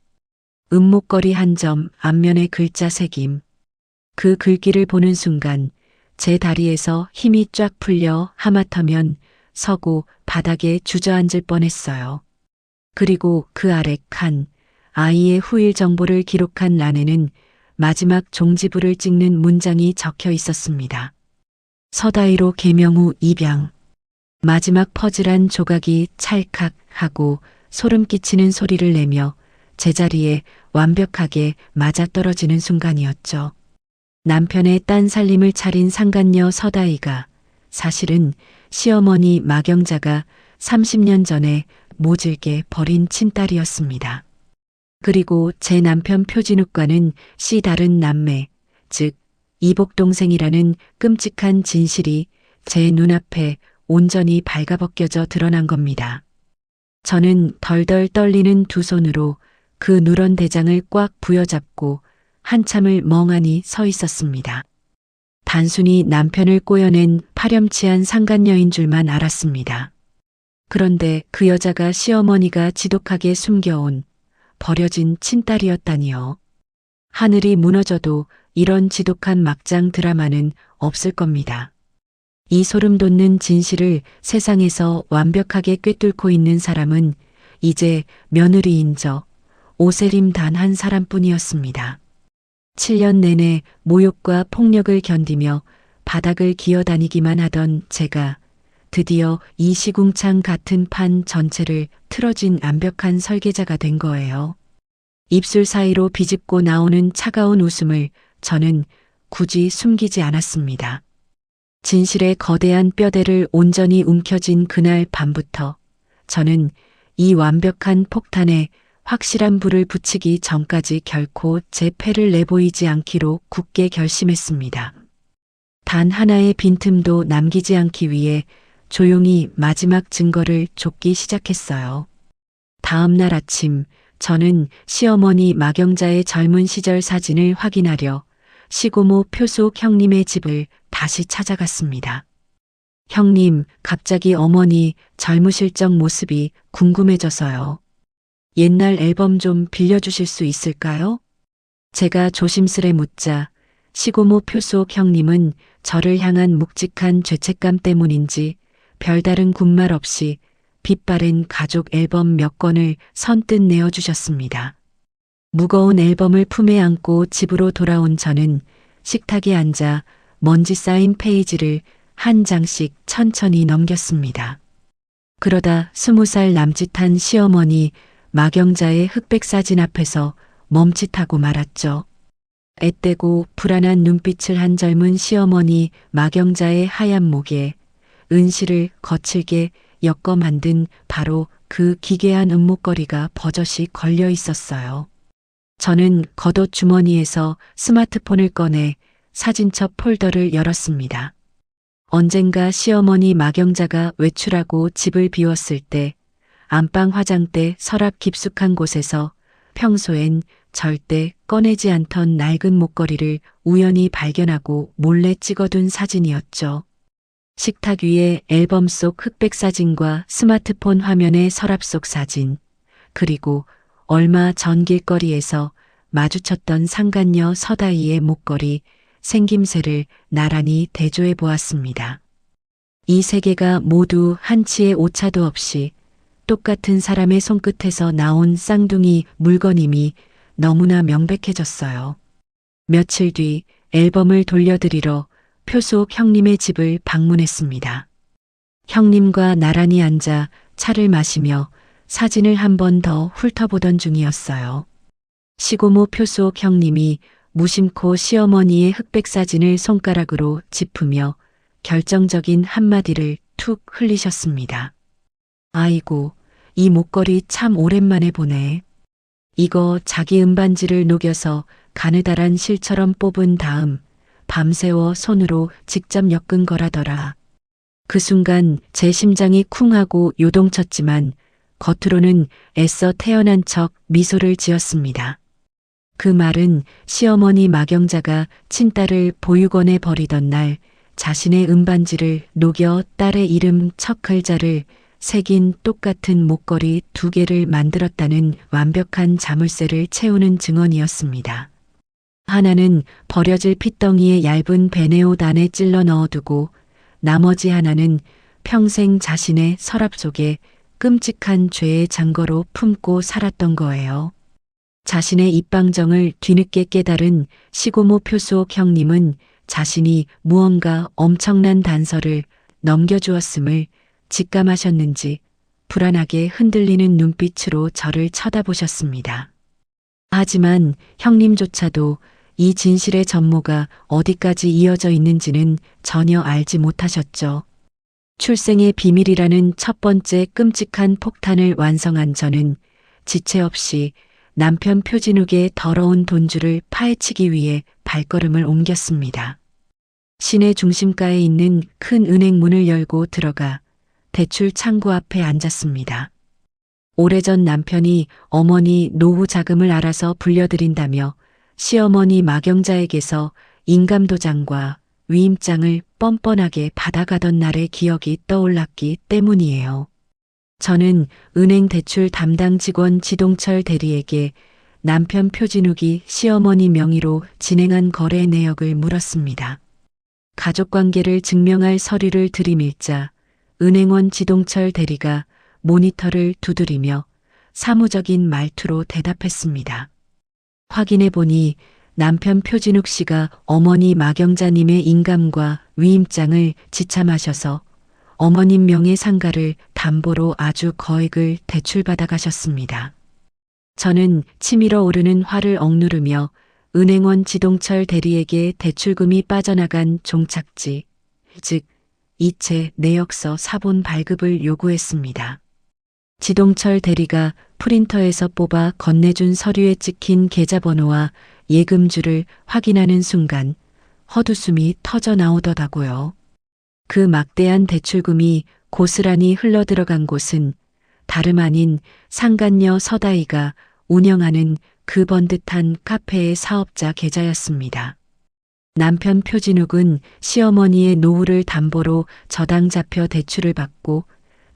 은목걸이 한 점, 앞면에 글자 새김. 그 글귀를 보는 순간 제 다리에서 힘이 쫙 풀려 하마터면 서고 바닥에 주저앉을 뻔했어요. 그리고 그 아래 칸, 아이의 후일 정보를 기록한 란에는 마지막 종지부를 찍는 문장이 적혀 있었습니다. 서다이로 개명 후 입양. 마지막 퍼즐한 조각이 찰칵 하고 소름 끼치는 소리를 내며 제자리에 완벽하게 맞아떨어지는 순간이었죠. 남편의 딴 살림을 차린 상간녀 서다이가 사실은 시어머니 마경자가 30년 전에 모질게 버린 친딸이었습니다. 그리고 제 남편 표진욱과는 씨 다른 남매, 즉 이복동생이라는 끔찍한 진실이 제 눈앞에 온전히 발가벗겨져 드러난 겁니다. 저는 덜덜 떨리는 두 손으로 그 누런 대장을 꽉 부여잡고 한참을 멍하니 서 있었습니다. 단순히 남편을 꼬여낸 파렴치한 상간녀인 줄만 알았습니다. 그런데 그 여자가 시어머니가 지독하게 숨겨온 버려진 친딸이었다니요. 하늘이 무너져도 이런 지독한 막장 드라마는 없을 겁니다. 이 소름 돋는 진실을 세상에서 완벽하게 꿰뚫고 있는 사람은 이제 며느리인 저 오세림 단 한 사람뿐이었습니다. 7년 내내 모욕과 폭력을 견디며 바닥을 기어다니기만 하던 제가 드디어 이 시궁창 같은 판 전체를 틀어진 완벽한 설계자가 된 거예요. 입술 사이로 비집고 나오는 차가운 웃음을 저는 굳이 숨기지 않았습니다. 진실의 거대한 뼈대를 온전히 움켜쥔 그날 밤부터 저는 이 완벽한 폭탄에 확실한 불을 붙이기 전까지 결코 제 패를 내보이지 않기로 굳게 결심했습니다. 단 하나의 빈틈도 남기지 않기 위해 조용히 마지막 증거를 쫓기 시작했어요. 다음 날 아침 저는 시어머니 마경자의 젊은 시절 사진을 확인하려 시고모 표숙 형님의 집을 다시 찾아갔습니다. 형님, 갑자기 어머니 젊으실 적 모습이 궁금해져서요. 옛날 앨범 좀 빌려주실 수 있을까요? 제가 조심스레 묻자 시고모 표숙 형님은 저를 향한 묵직한 죄책감 때문인지 별다른 군말 없이 빛바랜 가족 앨범 몇 권을 선뜻 내어주셨습니다. 무거운 앨범을 품에 안고 집으로 돌아온 저는 식탁에 앉아 먼지 쌓인 페이지를 한 장씩 천천히 넘겼습니다. 그러다 20살 남짓한 시어머니 마경자의 흑백 사진 앞에서 멈칫하고 말았죠. 앳되고 불안한 눈빛을 한 젊은 시어머니 마경자의 하얀 목에 은실을 거칠게 엮어 만든 바로 그 기괴한 은목걸이가 버젓이 걸려 있었어요. 저는 겉옷 주머니에서 스마트폰을 꺼내 사진첩 폴더를 열었습니다. 언젠가 시어머니 마경자가 외출하고 집을 비웠을 때 안방 화장대 서랍 깊숙한 곳에서 평소엔 절대 꺼내지 않던 낡은 목걸이를 우연히 발견하고 몰래 찍어둔 사진이었죠. 식탁 위에 앨범 속 흑백 사진과 스마트폰 화면의 서랍 속 사진, 그리고 얼마 전 길거리에서 마주쳤던 상간녀 서다이의 목걸이, 생김새를 나란히 대조해 보았습니다. 이 세 개가 모두 한치의 오차도 없이 똑같은 사람의 손끝에서 나온 쌍둥이 물건임이 너무나 명백해졌어요. 며칠 뒤 앨범을 돌려드리러 표숙 형님의 집을 방문했습니다. 형님과 나란히 앉아 차를 마시며 사진을 한 번 더 훑어보던 중이었어요. 시고모 표숙 형님이 무심코 시어머니의 흑백 사진을 손가락으로 짚으며 결정적인 한마디를 툭 흘리셨습니다. 아이고, 이 목걸이 참 오랜만에 보네. 이거 자기 은반지를 녹여서 가느다란 실처럼 뽑은 다음 밤새워 손으로 직접 엮은 거라더라. 그 순간 제 심장이 쿵하고 요동쳤지만 겉으로는 애써 태어난 척 미소를 지었습니다. 그 말은 시어머니 마경자가 친딸을 보육원에 버리던 날 자신의 은반지를 녹여 딸의 이름 첫 글자를 새긴 똑같은 목걸이 2개를 만들었다는 완벽한 자물쇠를 채우는 증언이었습니다. 하나는 버려질 핏덩이에 얇은 베네옷 안에 찔러 넣어두고 나머지 하나는 평생 자신의 서랍 속에 끔찍한 죄의 장거로 품고 살았던 거예요. 자신의 입방정을 뒤늦게 깨달은 시고모 표수옥 형님은 자신이 무언가 엄청난 단서를 넘겨주었음을 직감하셨는지 불안하게 흔들리는 눈빛으로 저를 쳐다보셨습니다. 하지만 형님조차도 이 진실의 전모가 어디까지 이어져 있는지는 전혀 알지 못하셨죠. 출생의 비밀이라는 첫 번째 끔찍한 폭탄을 완성한 저는 지체 없이 남편 표진욱의 더러운 돈줄을 파헤치기 위해 발걸음을 옮겼습니다. 시내 중심가에 있는 큰 은행 문을 열고 들어가 대출 창구 앞에 앉았습니다. 오래전 남편이 어머니 노후 자금을 알아서 불려드린다며 시어머니 마경자에게서 인감도장과 위임장을 뻔뻔하게 받아가던 날의 기억이 떠올랐기 때문이에요. 저는 은행 대출 담당 직원 지동철 대리에게 남편 표진욱이 시어머니 명의로 진행한 거래 내역을 물었습니다. 가족관계를 증명할 서류를 들이밀자 은행원 지동철 대리가 모니터를 두드리며 사무적인 말투로 대답했습니다. 확인해 보니 남편 표진욱 씨가 어머니 마경자님의 인감과 위임장을 지참하셔서 어머님 명의 상가를 담보로 아주 거액을 대출받아 가셨습니다. 저는 치밀어 오르는 화를 억누르며 은행원 지동철 대리에게 대출금이 빠져나간 종착지, 즉 이체 내역서 사본 발급을 요구했습니다. 지동철 대리가 프린터에서 뽑아 건네준 서류에 찍힌 계좌번호와 예금주를 확인하는 순간 헛웃음이 터져 나오더라고요. 그 막대한 대출금이 고스란히 흘러들어간 곳은 다름 아닌 상간녀 서다이가 운영하는 그 번듯한 카페의 사업자 계좌였습니다. 남편 표진욱은 시어머니의 노후를 담보로 저당 잡혀 대출을 받고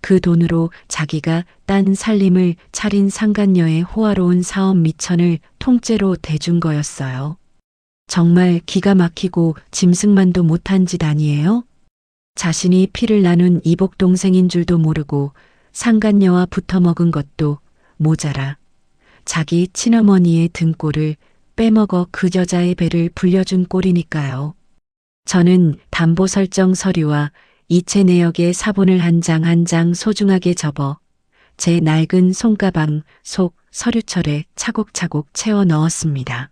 그 돈으로 자기가 딴 살림을 차린 상간녀의 호화로운 사업 미천을 통째로 대준 거였어요. 정말 기가 막히고 짐승만도 못한 짓 아니에요? 자신이 피를 나눈 이복 동생인 줄도 모르고 상간녀와 붙어먹은 것도 모자라 자기 친어머니의 등골을 빼먹어 그 여자의 배를 불려준 꼴이니까요. 저는 담보 설정 서류와 이체 내역의 사본을 한 장 한 장 소중하게 접어 제 낡은 손가방 속 서류철에 차곡차곡 채워 넣었습니다.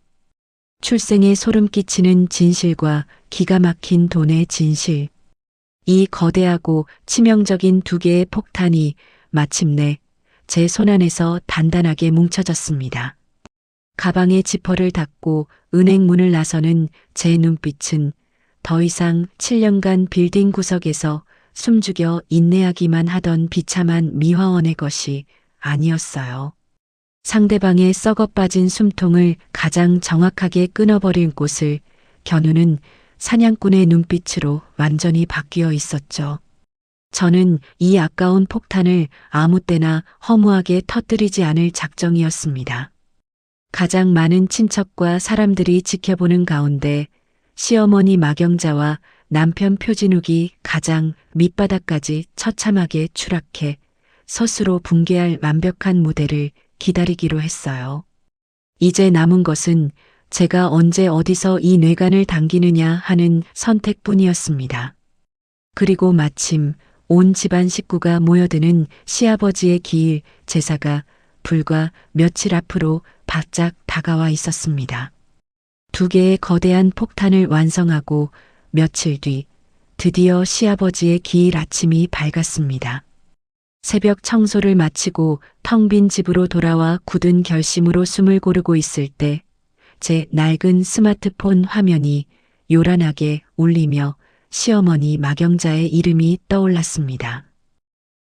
출생에 소름 끼치는 진실과 기가 막힌 돈의 진실. 이 거대하고 치명적인 두 개의 폭탄이 마침내 제 손안에서 단단하게 뭉쳐졌습니다. 가방의 지퍼를 닫고 은행 문을 나서는 제 눈빛은 더 이상 7년간 빌딩 구석에서 숨죽여 인내하기만 하던 비참한 미화원의 것이 아니었어요. 상대방의 썩어 빠진 숨통을 가장 정확하게 끊어버릴 곳을 겨누는 사냥꾼의 눈빛으로 완전히 바뀌어 있었죠. 저는 이 아까운 폭탄을 아무 때나 허무하게 터뜨리지 않을 작정이었습니다. 가장 많은 친척과 사람들이 지켜보는 가운데 시어머니 마경자와 남편 표진욱이 가장 밑바닥까지 처참하게 추락해 스스로 붕괴할 완벽한 무대를 기다리기로 했어요. 이제 남은 것은 제가 언제 어디서 이 뇌관을 당기느냐 하는 선택뿐이었습니다. 그리고 마침 온 집안 식구가 모여드는 시아버지의 기일 제사가 불과 며칠 앞으로 바짝 다가와 있었습니다. 두 개의 거대한 폭탄을 완성하고 며칠 뒤 드디어 시아버지의 기일 아침이 밝았습니다. 새벽 청소를 마치고 텅 빈 집으로 돌아와 굳은 결심으로 숨을 고르고 있을 때 제 낡은 스마트폰 화면이 요란하게 울리며 시어머니 마경자의 이름이 떠올랐습니다.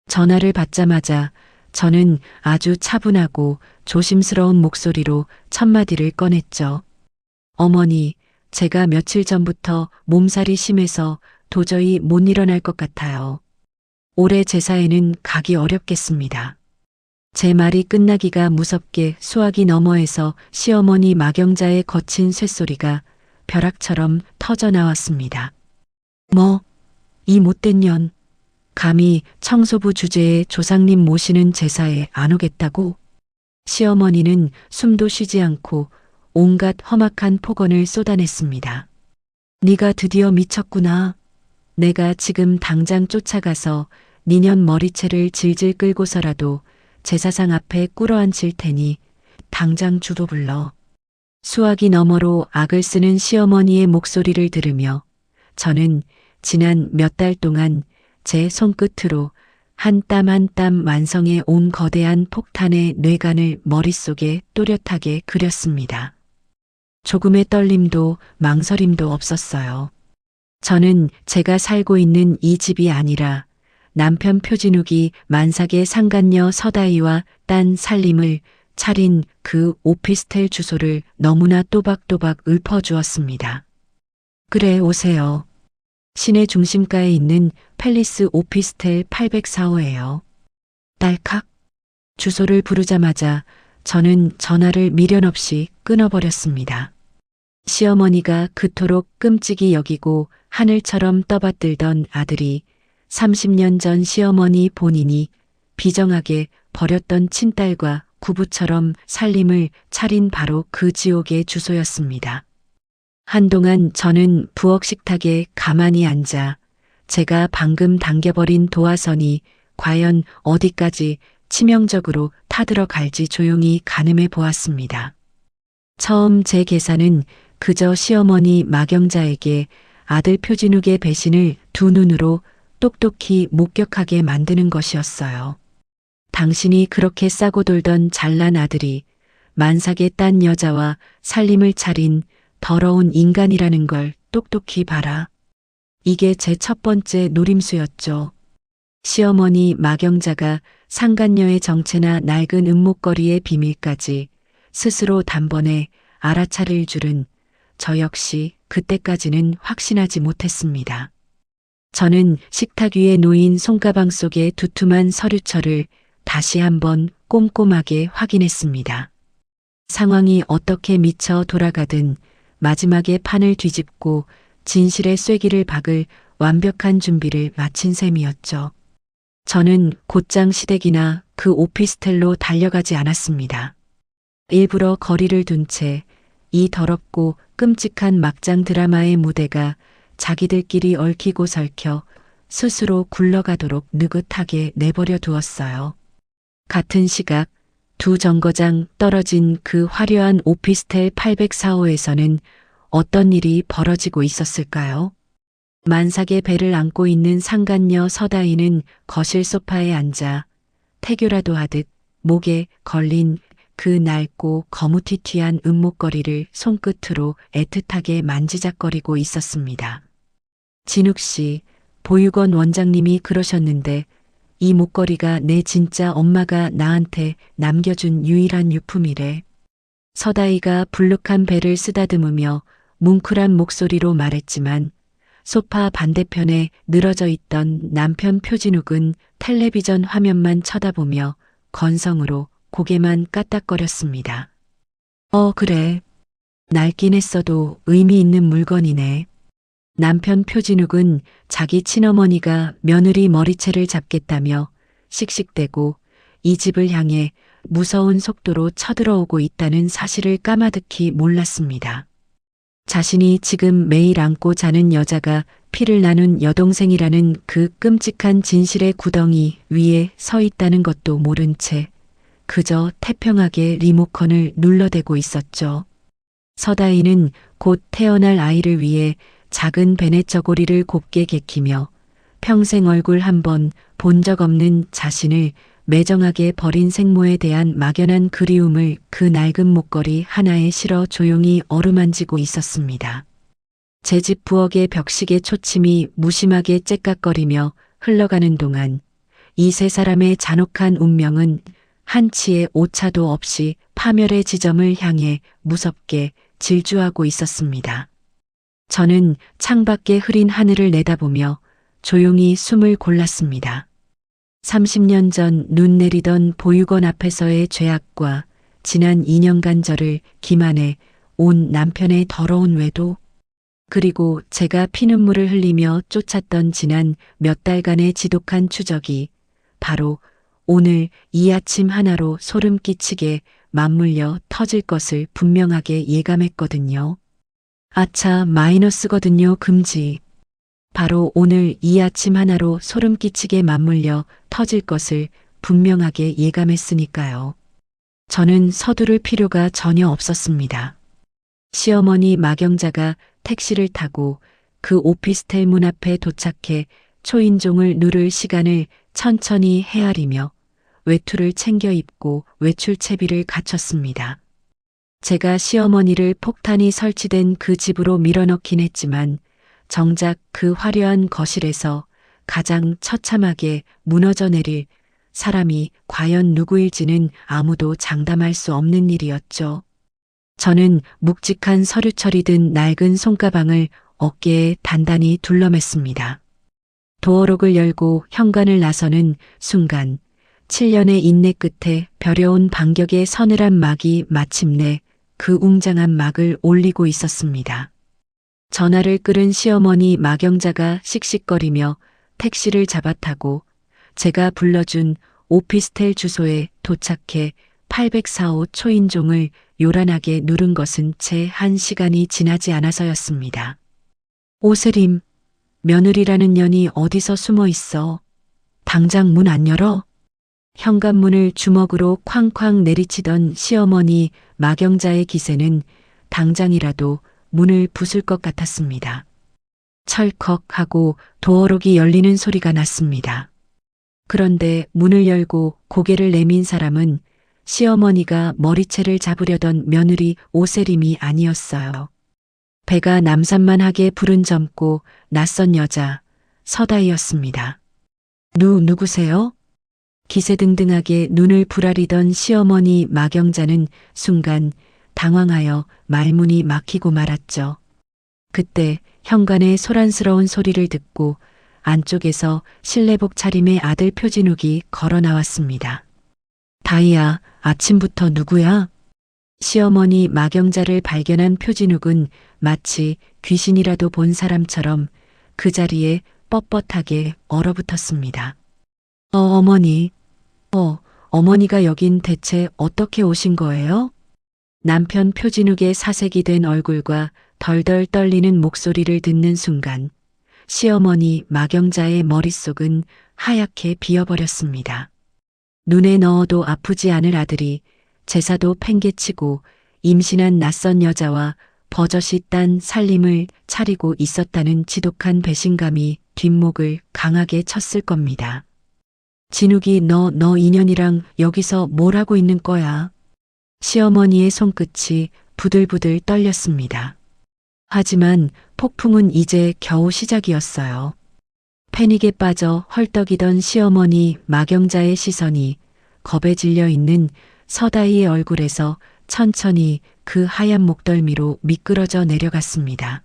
전화를 받자마자 저는 아주 차분하고 조심스러운 목소리로 첫마디를 꺼냈죠. 어머니, 제가 며칠 전부터 몸살이 심해서 도저히 못 일어날 것 같아요. 올해 제사에는 가기 어렵겠습니다. 제 말이 끝나기가 무섭게 수화기 너머에서 시어머니 막영자의 거친 쇳소리가 벼락처럼 터져 나왔습니다. 뭐, 이 못된 년, 감히 청소부 주제에 조상님 모시는 제사에 안 오겠다고? 시어머니는 숨도 쉬지 않고 온갖 험악한 폭언을 쏟아냈습니다. 네가 드디어 미쳤구나. 내가 지금 당장 쫓아가서 니년 머리채를 질질 끌고서라도 제사상 앞에 꿇어앉힐 테니 당장 주도 불러. 수화기 너머로 악을 쓰는 시어머니의 목소리를 들으며 저는 지난 몇 달 동안 제 손끝으로 한 땀 한 땀 완성해 온 거대한 폭탄의 뇌관을 머릿속에 또렷하게 그렸습니다. 조금의 떨림도 망설임도 없었어요. 저는 제가 살고 있는 이 집이 아니라 남편 표진욱이 만삭의 상간녀 서다희와 딴 살림을 차린 그 오피스텔 주소를 너무나 또박또박 읊어주었습니다. 그래, 오세요. 시내 중심가에 있는 팰리스 오피스텔 804호예요. 딸칵. 주소를 부르자마자 저는 전화를 미련 없이 끊어버렸습니다. 시어머니가 그토록 끔찍이 여기고 하늘처럼 떠받들던 아들이 30년 전 시어머니 본인이 비정하게 버렸던 친딸과 구부처럼 살림을 차린 바로 그 지옥의 주소였습니다. 한동안 저는 부엌 식탁에 가만히 앉아 제가 방금 당겨버린 도화선이 과연 어디까지 치명적으로 타들어갈지 조용히 가늠해 보았습니다. 처음 제 계산은 그저 시어머니 막영자에게 아들 표진욱의 배신을 두 눈으로 똑똑히 목격하게 만드는 것이었어요. 당신이 그렇게 싸고 돌던 잘난 아들이 만삭의 딴 여자와 살림을 차린 더러운 인간이라는 걸 똑똑히 봐라. 이게 제 첫 번째 노림수였죠. 시어머니 막영자가 상간녀의 정체나 낡은 은목걸이의 비밀까지 스스로 단번에 알아차릴 줄은 저 역시 그때까지는 확신하지 못했습니다. 저는 식탁 위에 놓인 손가방 속의 두툼한 서류철을 다시 한번 꼼꼼하게 확인했습니다. 상황이 어떻게 미쳐 돌아가든 마지막에 판을 뒤집고 진실의 쐐기를 박을 완벽한 준비를 마친 셈이었죠. 저는 곧장 시댁이나 그 오피스텔로 달려가지 않았습니다. 일부러 거리를 둔 채 이 더럽고 끔찍한 막장 드라마의 무대가 자기들끼리 얽히고 설켜 스스로 굴러가도록 느긋하게 내버려 두었어요. 같은 시각 두 정거장 떨어진 그 화려한 오피스텔 804호에서는 어떤 일이 벌어지고 있었을까요? 만삭의 배를 안고 있는 상간녀 서다희는 거실 소파에 앉아 태교라도 하듯 목에 걸린 그 낡고 거무튀튀한 은목걸이를 손끝으로 애틋하게 만지작거리고 있었습니다. 진욱 씨, 보육원 원장님이 그러셨는데 이 목걸이가 내 진짜 엄마가 나한테 남겨준 유일한 유품이래. 서다희가 불룩한 배를 쓰다듬으며 뭉클한 목소리로 말했지만 소파 반대편에 늘어져 있던 남편 표진욱은 텔레비전 화면만 쳐다보며 건성으로 고개만 까딱거렸습니다. 그래. 낡긴 했어도 의미 있는 물건이네. 남편 표진욱은 자기 친어머니가 며느리 머리채를 잡겠다며 씩씩대고 이 집을 향해 무서운 속도로 쳐들어오고 있다는 사실을 까마득히 몰랐습니다. 자신이 지금 매일 안고 자는 여자가 피를 나눈 여동생이라는 그 끔찍한 진실의 구덩이 위에 서 있다는 것도 모른 채 그저 태평하게 리모컨을 눌러대고 있었죠. 서다희는 곧 태어날 아이를 위해 작은 베넷 저고리를 곱게 개키며 평생 얼굴 한 번 본 적 없는 자신을 매정하게 버린 생모에 대한 막연한 그리움을 그 낡은 목걸이 하나에 실어 조용히 어루만지고 있었습니다. 제 집 부엌의 벽식의 초침이 무심하게 째깍거리며 흘러가는 동안 이 세 사람의 잔혹한 운명은 한치의 오차도 없이 파멸의 지점을 향해 무섭게 질주하고 있었습니다. 저는 창밖의 흐린 하늘을 내다보며 조용히 숨을 골랐습니다. 30년 전 눈 내리던 보육원 앞에서의 죄악과 지난 2년간 저를 기만해 온 남편의 더러운 외도, 그리고 제가 피눈물을 흘리며 쫓았던 지난 몇 달간의 지독한 추적이 바로 오늘 이 아침 하나로 소름 끼치게 맞물려 터질 것을 분명하게 예감했거든요. 아차, 마이너스거든요, 금지. 바로 오늘 이 아침 하나로 소름 끼치게 맞물려 터질 것을 분명하게 예감했으니까요. 저는 서두를 필요가 전혀 없었습니다. 시어머니 마경자가 택시를 타고 그 오피스텔 문 앞에 도착해 초인종을 누를 시간을 천천히 헤아리며 외투를 챙겨 입고 외출 채비를 갖췄습니다. 제가 시어머니를 폭탄이 설치된 그 집으로 밀어넣긴 했지만 정작 그 화려한 거실에서 가장 처참하게 무너져 내릴 사람이 과연 누구일지는 아무도 장담할 수 없는 일이었죠. 저는 묵직한 서류철이 든 낡은 손가방을 어깨에 단단히 둘러맸습니다. 도어록을 열고 현관을 나서는 순간 7년의 인내 끝에 벼려온 반격의 서늘한 막이 마침내 그 웅장한 막을 올리고 있었습니다. 전화를 끊은 시어머니 마경자가 씩씩거리며 택시를 잡아타고 제가 불러준 오피스텔 주소에 도착해 804호 초인종을 요란하게 누른 것은 채 1시간이 지나지 않아서였습니다. 오세림, 며느리라는 년이 어디서 숨어 있어? 당장 문 안 열어? 현관문을 주먹으로 쾅쾅 내리치던 시어머니 마경자의 기세는 당장이라도 문을 부술 것 같았습니다. 철컥하고 도어록이 열리는 소리가 났습니다. 그런데 문을 열고 고개를 내민 사람은 시어머니가 머리채를 잡으려던 며느리 오세림이 아니었어요. 배가 남산만하게 불은 젊고 낯선 여자 서다이였습니다. 누구세요? 기세등등하게 눈을 부라리던 시어머니 마경자는 순간 당황하여 말문이 막히고 말았죠. 그때 현관의 소란스러운 소리를 듣고 안쪽에서 실내복 차림의 아들 표진욱이 걸어 나왔습니다. 다이야, 아침부터 누구야? 시어머니 마경자를 발견한 표진욱은 마치 귀신이라도 본 사람처럼 그 자리에 뻣뻣하게 얼어붙었습니다. 어머니. 어머니가 여긴 대체 어떻게 오신 거예요? 남편 표진욱의 사색이 된 얼굴과 덜덜 떨리는 목소리를 듣는 순간 시어머니 마경자의 머릿속은 하얗게 비어버렸습니다. 눈에 넣어도 아프지 않을 아들이 제사도 팽개치고 임신한 낯선 여자와 버젓이 딴 살림을 차리고 있었다는 지독한 배신감이 뒷목을 강하게 쳤을 겁니다. 진욱이 너 인연이랑 여기서 뭘 하고 있는 거야? 시어머니의 손끝이 부들부들 떨렸습니다. 하지만 폭풍은 이제 겨우 시작이었어요. 패닉에 빠져 헐떡이던 시어머니 마경자의 시선이 겁에 질려 있는 서다이의 얼굴에서 천천히 그 하얀 목덜미로 미끄러져 내려갔습니다.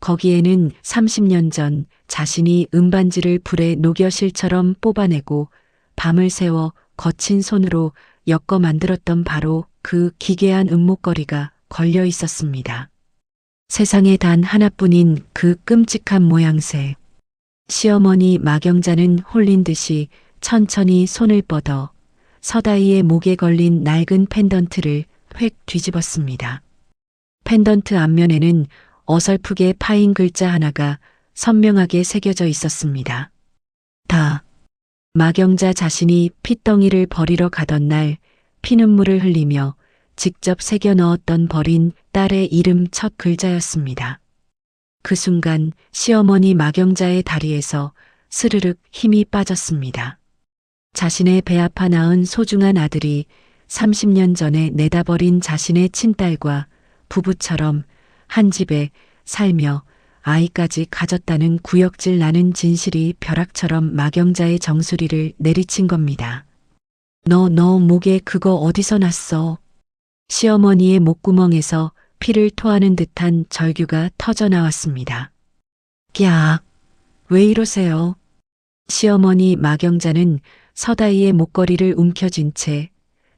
거기에는 30년 전 자신이 은반지를 불에 녹여 실처럼 뽑아내고 밤을 새워 거친 손으로 엮어 만들었던 바로 그 기괴한 은목걸이가 걸려 있었습니다. 세상에 단 하나뿐인 그 끔찍한 모양새. 시어머니 마경자는 홀린 듯이 천천히 손을 뻗어 서다이의 목에 걸린 낡은 펜던트를 획 뒤집었습니다. 펜던트 앞면에는 어설프게 파인 글자 하나가 선명하게 새겨져 있었습니다. 다. 마경자 자신이 핏덩이를 버리러 가던 날 피눈물을 흘리며 직접 새겨 넣었던 버린 딸의 이름 첫 글자였습니다. 그 순간 시어머니 마경자의 다리에서 스르륵 힘이 빠졌습니다. 자신의 배 아파 낳은 소중한 아들이 30년 전에 내다버린 자신의 친딸과 부부처럼 한 집에 살며 아이까지 가졌다는 구역질 나는 진실이 벼락처럼 마경자의 정수리를 내리친 겁니다. 너 목에 그거 어디서 났어? 시어머니의 목구멍에서 피를 토하는 듯한 절규가 터져 나왔습니다. 야, 왜 이러세요? 시어머니 마경자는 서다이의 목걸이를 움켜쥔 채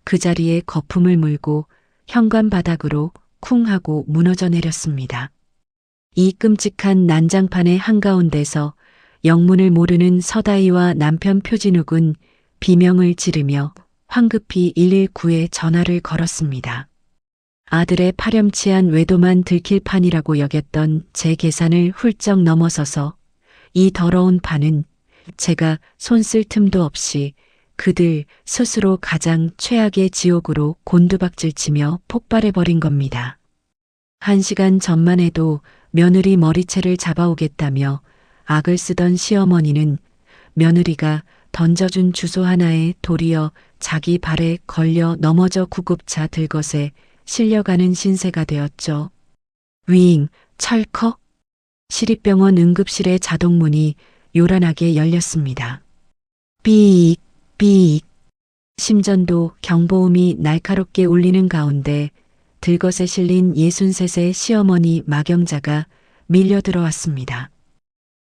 그 자리에 거품을 물고 현관 바닥으로 쿵 하고 무너져 내렸습니다. 이 끔찍한 난장판의 한가운데서 영문을 모르는 서다이와 남편 표진욱은 비명을 지르며 황급히 119에 전화를 걸었습니다. 아들의 파렴치한 외도만 들킬 판이라고 여겼던 제 계산을 훌쩍 넘어서서 이 더러운 판은 제가 손쓸 틈도 없이 그들 스스로 가장 최악의 지옥으로 곤두박질치며 폭발해버린 겁니다. 1시간 전만 해도 며느리 머리채를 잡아오겠다며 악을 쓰던 시어머니는 며느리가 던져준 주소 하나에 도리어 자기 발에 걸려 넘어져 구급차 들것에 실려가는 신세가 되었죠. 윙, 철컥. 시립병원 응급실의 자동문이 요란하게 열렸습니다. 삐익, 삐익. 심전도 경보음이 날카롭게 울리는 가운데 들것에 실린 63세 시어머니 마경자가 밀려 들어왔습니다.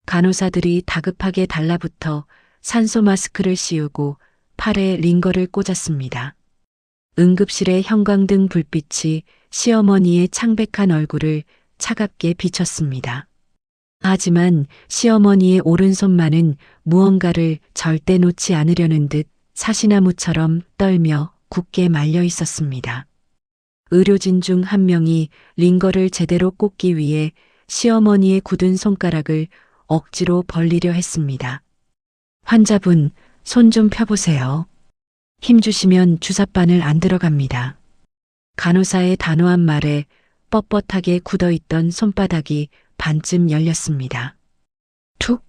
간호사들이 다급하게 달라붙어 산소 마스크를 씌우고 팔에 링거를 꽂았습니다. 응급실의 형광등 불빛이 시어머니의 창백한 얼굴을 차갑게 비쳤습니다. 하지만 시어머니의 오른손만은 무언가를 절대 놓지 않으려는 듯 사시나무처럼 떨며 굳게 말려 있었습니다. 의료진 중 한 명이 링거를 제대로 꽂기 위해 시어머니의 굳은 손가락을 억지로 벌리려 했습니다. 환자분, 손 좀 펴보세요. 힘주시면 주사바늘 안 들어갑니다. 간호사의 단호한 말에 뻣뻣하게 굳어있던 손바닥이 반쯤 열렸습니다. 툭!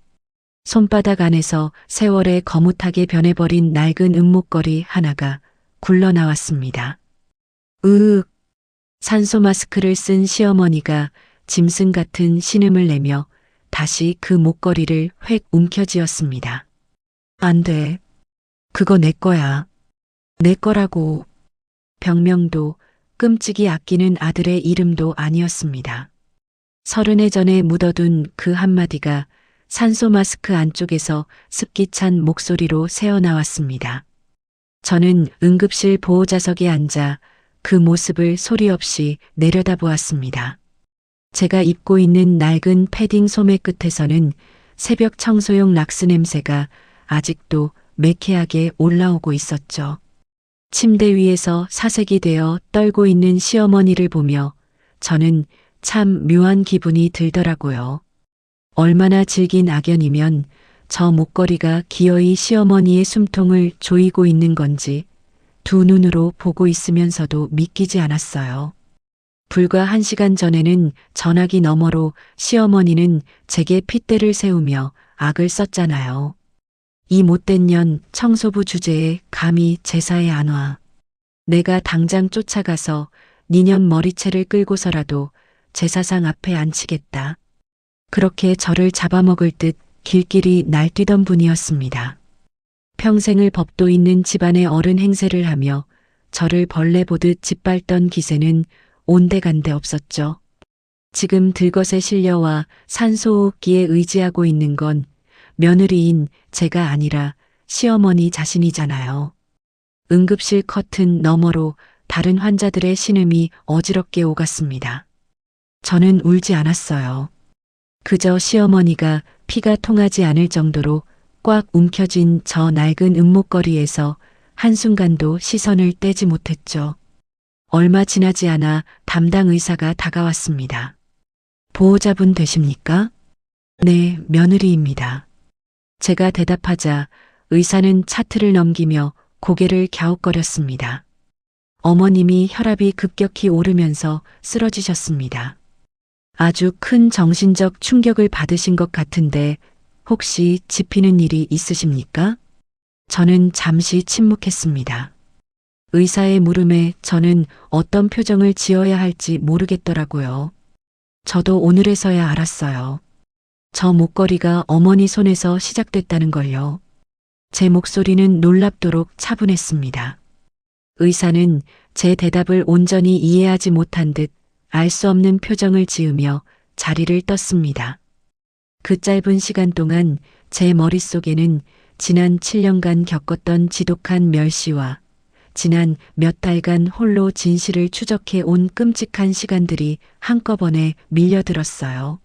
손바닥 안에서 세월에 거뭇하게 변해버린 낡은 은목걸이 하나가 굴러나왔습니다. 으윽! 산소 마스크를 쓴 시어머니가 짐승 같은 신음을 내며 다시 그 목걸이를 획 움켜쥐었습니다. 안 돼. 그거 내 거야. 내 거라고. 병명도 끔찍이 아끼는 아들의 이름도 아니었습니다. 30해 전에 묻어둔 그 한마디가 산소 마스크 안쪽에서 습기 찬 목소리로 새어나왔습니다. 저는 응급실 보호자석에 앉아 그 모습을 소리 없이 내려다보았습니다. 제가 입고 있는 낡은 패딩 소매 끝에서는 새벽 청소용 락스 냄새가 아직도 매캐하게 올라오고 있었죠. 침대 위에서 사색이 되어 떨고 있는 시어머니를 보며 저는 참 묘한 기분이 들더라고요. 얼마나 질긴 악연이면 저 목걸이가 기어이 시어머니의 숨통을 조이고 있는 건지 두 눈으로 보고 있으면서도 믿기지 않았어요. 불과 1시간 전에는 전화기 너머로 시어머니는 제게 핏대를 세우며 악을 썼잖아요. 이 못된 년 청소부 주제에 감히 제사에 안 와. 내가 당장 쫓아가서 니년 머리채를 끌고서라도 제사상 앞에 앉히겠다. 그렇게 저를 잡아먹을 듯 길길이 날뛰던 분이었습니다. 평생을 법도 있는 집안의 어른 행세를 하며 저를 벌레 보듯 짓밟던 기세는 온데간데 없었죠. 지금 들것에 실려와 산소호흡기에 의지하고 있는 건 며느리인 제가 아니라 시어머니 자신이잖아요. 응급실 커튼 너머로 다른 환자들의 신음이 어지럽게 오갔습니다. 저는 울지 않았어요. 그저 시어머니가 피가 통하지 않을 정도로 꽉 움켜쥔 저 낡은 은목걸이에서 한순간도 시선을 떼지 못했죠. 얼마 지나지 않아 담당 의사가 다가왔습니다. 보호자분 되십니까? 네, 며느리입니다. 제가 대답하자 의사는 차트를 넘기며 고개를 갸웃거렸습니다. 어머님이 혈압이 급격히 오르면서 쓰러지셨습니다. 아주 큰 정신적 충격을 받으신 것 같은데 혹시 짚히는 일이 있으십니까? 저는 잠시 침묵했습니다. 의사의 물음에 저는 어떤 표정을 지어야 할지 모르겠더라고요. 저도 오늘에서야 알았어요. 저 목걸이가 어머니 손에서 시작됐다는 걸요. 제 목소리는 놀랍도록 차분했습니다. 의사는 제 대답을 온전히 이해하지 못한 듯 알 수 없는 표정을 지으며 자리를 떴습니다. 그 짧은 시간 동안 제 머릿속에는 지난 7년간 겪었던 지독한 멸시와 지난 몇 달간 홀로 진실을 추적해 온 끔찍한 시간들이 한꺼번에 밀려들었어요.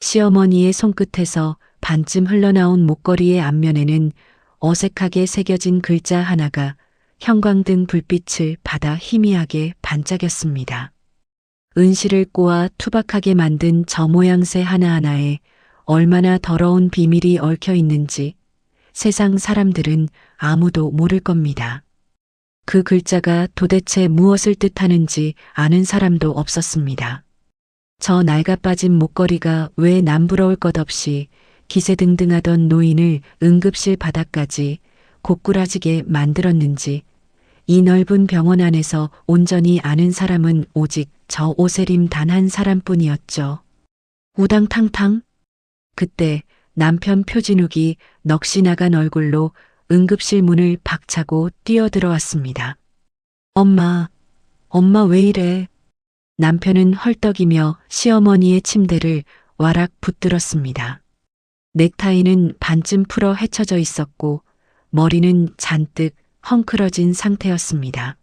시어머니의 손끝에서 반쯤 흘러나온 목걸이의 앞면에는 어색하게 새겨진 글자 하나가 형광등 불빛을 받아 희미하게 반짝였습니다. 은실을 꼬아 투박하게 만든 저 모양새 하나하나에 얼마나 더러운 비밀이 얽혀 있는지 세상 사람들은 아무도 모를 겁니다. 그 글자가 도대체 무엇을 뜻하는지 아는 사람도 없었습니다. 저 낡아빠진 목걸이가 왜 남부러울 것 없이 기세등등하던 노인을 응급실 바닥까지 고꾸라지게 만들었는지 이 넓은 병원 안에서 온전히 아는 사람은 오직 저 오세림 단 한 사람뿐이었죠. 우당탕탕. 그때 남편 표진욱이 넋이 나간 얼굴로 응급실 문을 박차고 뛰어들어왔습니다. 엄마 왜 이래? 남편은 헐떡이며 시어머니의 침대를 와락 붙들었습니다. 넥타이는 반쯤 풀어 헤쳐져 있었고 머리는 잔뜩 헝클어진 상태였습니다.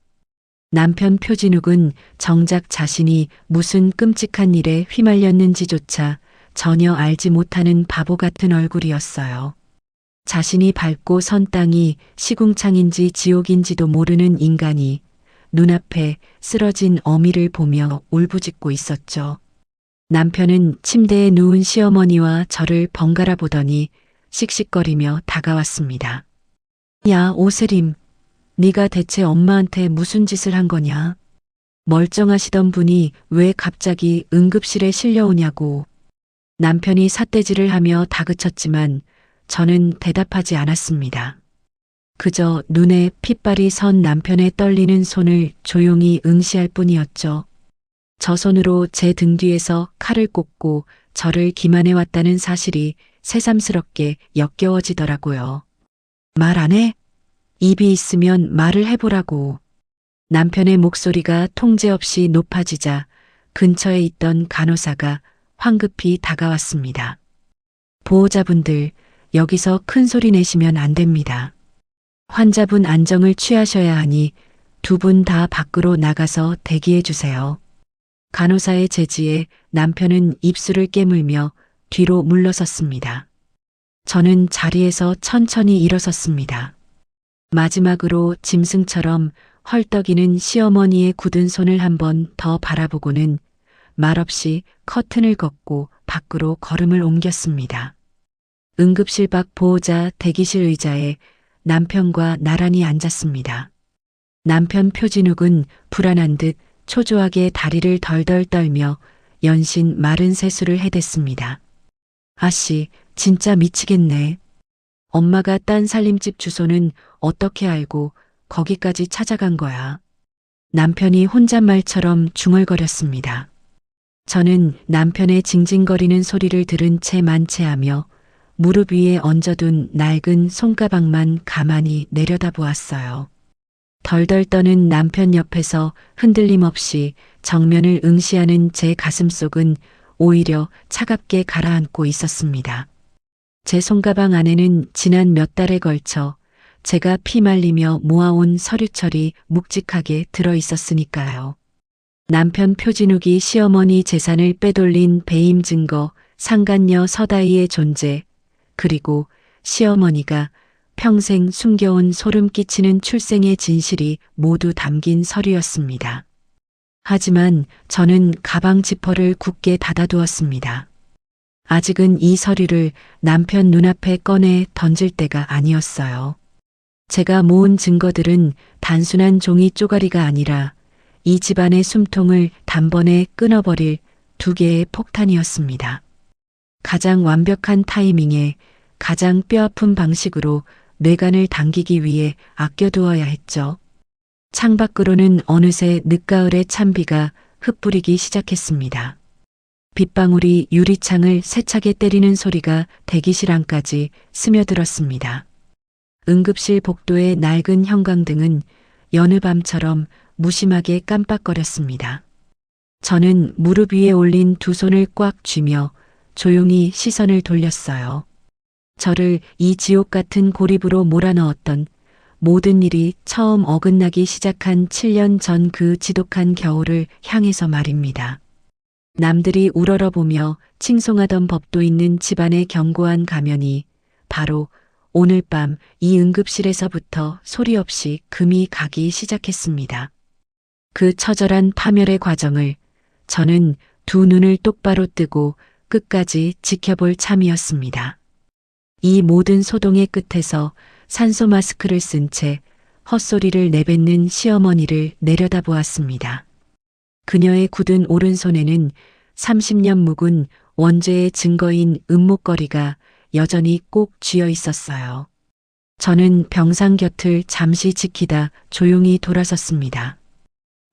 남편 표진욱은 정작 자신이 무슨 끔찍한 일에 휘말렸는지조차 전혀 알지 못하는 바보 같은 얼굴이었어요. 자신이 밟고 선 땅이 시궁창인지 지옥인지도 모르는 인간이 눈앞에 쓰러진 어미를 보며 울부짖고 있었죠. 남편은 침대에 누운 시어머니와 저를 번갈아 보더니 씩씩거리며 다가왔습니다. 야, 오세림, 네가 대체 엄마한테 무슨 짓을 한 거냐? 멀쩡하시던 분이 왜 갑자기 응급실에 실려오냐고. 남편이 삿대질을 하며 다그쳤지만 저는 대답하지 않았습니다. 그저 눈에 핏발이 선 남편의 떨리는 손을 조용히 응시할 뿐이었죠. 저 손으로 제 등 뒤에서 칼을 꽂고 저를 기만해왔다는 사실이 새삼스럽게 역겨워지더라고요. 말 안 해? 입이 있으면 말을 해보라고. 남편의 목소리가 통제 없이 높아지자 근처에 있던 간호사가 황급히 다가왔습니다. 보호자분들, 여기서 큰 소리 내시면 안 됩니다. 환자분 안정을 취하셔야 하니 두 분 다 밖으로 나가서 대기해 주세요. 간호사의 제지에 남편은 입술을 깨물며 뒤로 물러섰습니다. 저는 자리에서 천천히 일어섰습니다. 마지막으로 짐승처럼 헐떡이는 시어머니의 굳은 손을 한 번 더 바라보고는 말없이 커튼을 걷고 밖으로 걸음을 옮겼습니다. 응급실 밖 보호자 대기실 의자에 남편과 나란히 앉았습니다. 남편 표진욱은 불안한 듯 초조하게 다리를 덜덜 떨며 연신 마른 세수를 해댔습니다. 아씨, 진짜 미치겠네. 엄마가 딴 살림집 주소는 어떻게 알고 거기까지 찾아간 거야. 남편이 혼잣말처럼 중얼거렸습니다. 저는 남편의 징징거리는 소리를 들은 채 만체하며 무릎 위에 얹어둔 낡은 손가방만 가만히 내려다보았어요. 덜덜 떠는 남편 옆에서 흔들림 없이 정면을 응시하는 제 가슴속은 오히려 차갑게 가라앉고 있었습니다. 제 손가방 안에는 지난 몇 달에 걸쳐 제가 피 말리며 모아온 서류철이 묵직하게 들어 있었으니까요. 남편 표진욱이 시어머니 재산을 빼돌린 배임 증거, 상간녀 서다희의 존재, 그리고 시어머니가 평생 숨겨온 소름 끼치는 출생의 진실이 모두 담긴 서류였습니다. 하지만 저는 가방 지퍼를 굳게 닫아두었습니다. 아직은 이 서류를 남편 눈앞에 꺼내 던질 때가 아니었어요. 제가 모은 증거들은 단순한 종이 쪼가리가 아니라 이 집안의 숨통을 단번에 끊어버릴 두 개의 폭탄이었습니다. 가장 완벽한 타이밍에 가장 뼈아픈 방식으로 뇌관을 당기기 위해 아껴두어야 했죠. 창밖으로는 어느새 늦가을의 찬비가 흩뿌리기 시작했습니다. 빗방울이 유리창을 세차게 때리는 소리가 대기실 안까지 스며들었습니다. 응급실 복도의 낡은 형광등은 여느 밤처럼 무심하게 깜빡거렸습니다. 저는 무릎 위에 올린 두 손을 꽉 쥐며 조용히 시선을 돌렸어요. 저를 이 지옥 같은 고립으로 몰아넣었던 모든 일이 처음 어긋나기 시작한 7년 전 그 지독한 겨울을 향해서 말입니다. 남들이 우러러보며 칭송하던 법도 있는 집안의 견고한 가면이 바로 오늘 밤 이 응급실에서부터 소리 없이 금이 가기 시작했습니다. 그 처절한 파멸의 과정을 저는 두 눈을 똑바로 뜨고 끝까지 지켜볼 참이었습니다. 이 모든 소동의 끝에서 산소 마스크를 쓴 채 헛소리를 내뱉는 시어머니를 내려다보았습니다. 그녀의 굳은 오른손에는 30년 묵은 원죄의 증거인 은목걸이가 여전히 꼭 쥐어 있었어요. 저는 병상 곁을 잠시 지키다 조용히 돌아섰습니다.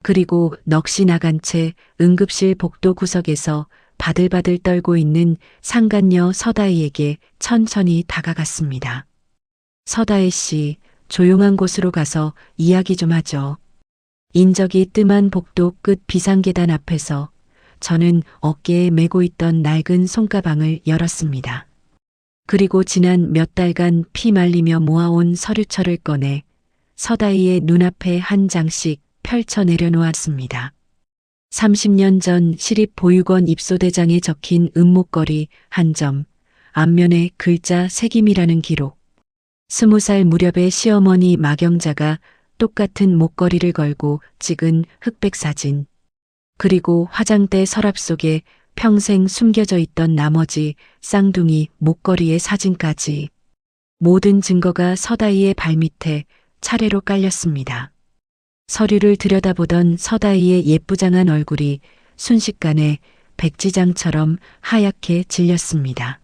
그리고 넋이 나간 채 응급실 복도 구석에서 바들바들 떨고 있는 상간녀 서다희에게 천천히 다가갔습니다. 서다희 씨, 조용한 곳으로 가서 이야기 좀 하죠. 인적이 뜸한 복도 끝 비상계단 앞에서 저는 어깨에 메고 있던 낡은 손가방을 열었습니다. 그리고 지난 몇 달간 피 말리며 모아온 서류철을 꺼내 서다희의 눈앞에 한 장씩 펼쳐 내려놓았습니다. 30년 전 시립보육원 입소대장에 적힌 은목걸이 한 점, 앞면에 글자 새김이라는 기록. 20살 무렵의 시어머니 마경자가 똑같은 목걸이를 걸고 찍은 흑백 사진. 그리고 화장대 서랍 속에 평생 숨겨져 있던 나머지 쌍둥이 목걸이의 사진까지. 모든 증거가 서다희의 발밑에 차례로 깔렸습니다. 서류를 들여다보던 서다희의 예쁘장한 얼굴이 순식간에 백지장처럼 하얗게 질렸습니다.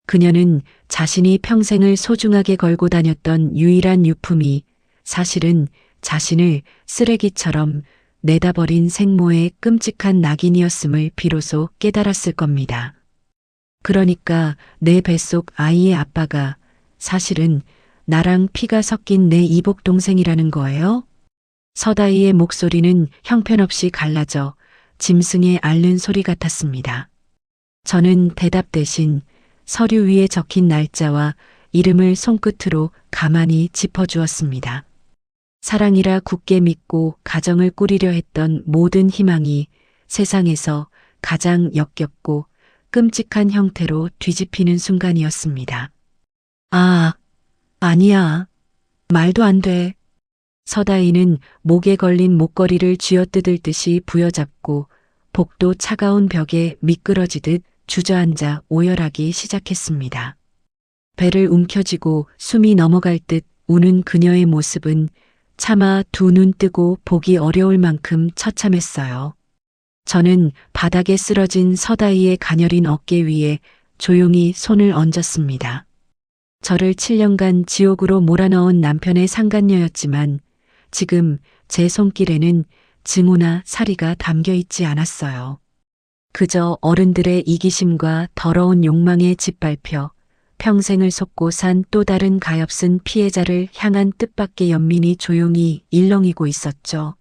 그녀는 자신이 평생을 소중하게 걸고 다녔던 유일한 유품이 사실은 자신을 쓰레기처럼 내다버린 생모의 끔찍한 낙인이었음을 비로소 깨달았을 겁니다. 그러니까 내 뱃속 아이의 아빠가 사실은 나랑 피가 섞인 내 이복 동생이라는 거예요? 서다희의 목소리는 형편없이 갈라져 짐승의 앓는 소리 같았습니다. 저는 대답 대신 서류 위에 적힌 날짜와 이름을 손끝으로 가만히 짚어주었습니다. 사랑이라 굳게 믿고 가정을 꾸리려 했던 모든 희망이 세상에서 가장 역겹고 끔찍한 형태로 뒤집히는 순간이었습니다. 아, 아니야. 말도 안 돼. 서다희는 목에 걸린 목걸이를 쥐어뜯을 듯이 부여잡고 복도 차가운 벽에 미끄러지듯 주저앉아 오열하기 시작했습니다. 배를 움켜쥐고 숨이 넘어갈 듯 우는 그녀의 모습은 차마 두 눈 뜨고 보기 어려울 만큼 처참했어요. 저는 바닥에 쓰러진 서다희의 가녀린 어깨 위에 조용히 손을 얹었습니다. 저를 7년간 지옥으로 몰아넣은 남편의 상간녀였지만 지금 제 손길에는 증오나 사리가 담겨 있지 않았어요. 그저 어른들의 이기심과 더러운 욕망에 짓밟혀 평생을 속고 산 또 다른 가엾은 피해자를 향한 뜻밖의 연민이 조용히 일렁이고 있었죠.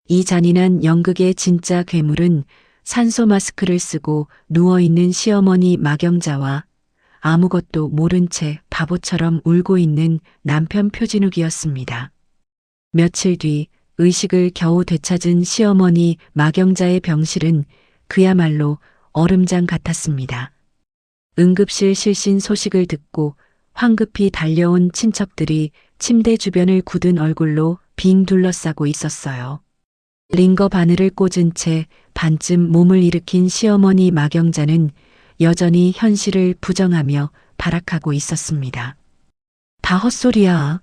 이 잔인한 연극의 진짜 괴물은 산소 마스크를 쓰고 누워있는 시어머니 마경자와 아무것도 모른 채 바보처럼 울고 있는 남편 표진욱이었습니다. 며칠 뒤 의식을 겨우 되찾은 시어머니 마경자의 병실은 그야말로 얼음장 같았습니다. 응급실 실신 소식을 듣고 황급히 달려온 친척들이 침대 주변을 굳은 얼굴로 빙 둘러싸고 있었어요. 링거 바늘을 꽂은 채 반쯤 몸을 일으킨 시어머니 마경자는 여전히 현실을 부정하며 발악하고 있었습니다. 다 헛소리야.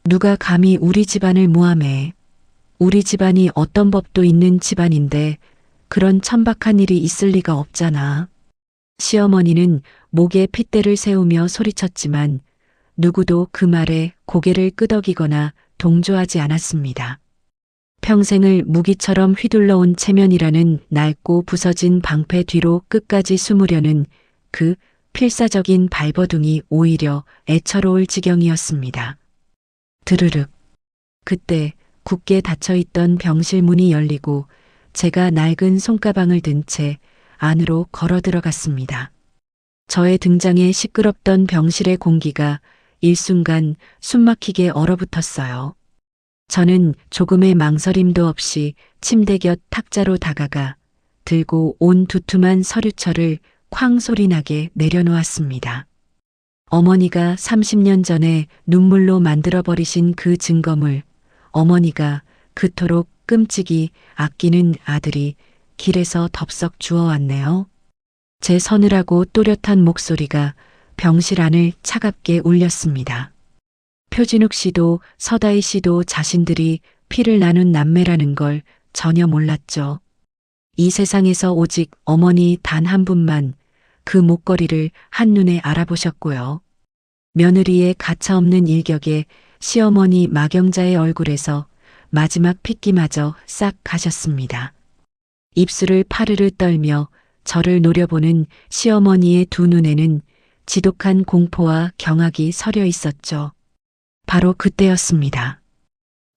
누가 감히 우리 집안을 모함해. 우리 집안이 어떤 법도 있는 집안인데 그런 천박한 일이 있을 리가 없잖아. 시어머니는 목에 핏대를 세우며 소리쳤지만 누구도 그 말에 고개를 끄덕이거나 동조하지 않았습니다. 평생을 무기처럼 휘둘러온 체면이라는 낡고 부서진 방패 뒤로 끝까지 숨으려는 그 필사적인 발버둥이 오히려 애처로울 지경이었습니다. 드르륵. 그때 굳게 닫혀있던 병실 문이 열리고 제가 낡은 손가방을 든 채 안으로 걸어 들어갔습니다. 저의 등장에 시끄럽던 병실의 공기가 일순간 숨막히게 얼어붙었어요. 저는 조금의 망설임도 없이 침대 곁 탁자로 다가가 들고 온 두툼한 서류철을 쾅 소리나게 내려놓았습니다. 어머니가 30년 전에 눈물로 만들어버리신 그 증거물, 어머니가 그토록 끔찍이 아끼는 아들이 길에서 덥석 주워왔네요. 제 서늘하고 또렷한 목소리가 병실 안을 차갑게 울렸습니다. 표진욱 씨도 서다희 씨도 자신들이 피를 나눈 남매라는 걸 전혀 몰랐죠. 이 세상에서 오직 어머니 단 한 분만 그 목걸이를 한눈에 알아보셨고요. 며느리의 가차없는 일격에 시어머니 마경자의 얼굴에서 마지막 핏기마저 싹 가셨습니다. 입술을 파르르 떨며 저를 노려보는 시어머니의 두 눈에는 지독한 공포와 경악이 서려 있었죠. 바로 그때였습니다.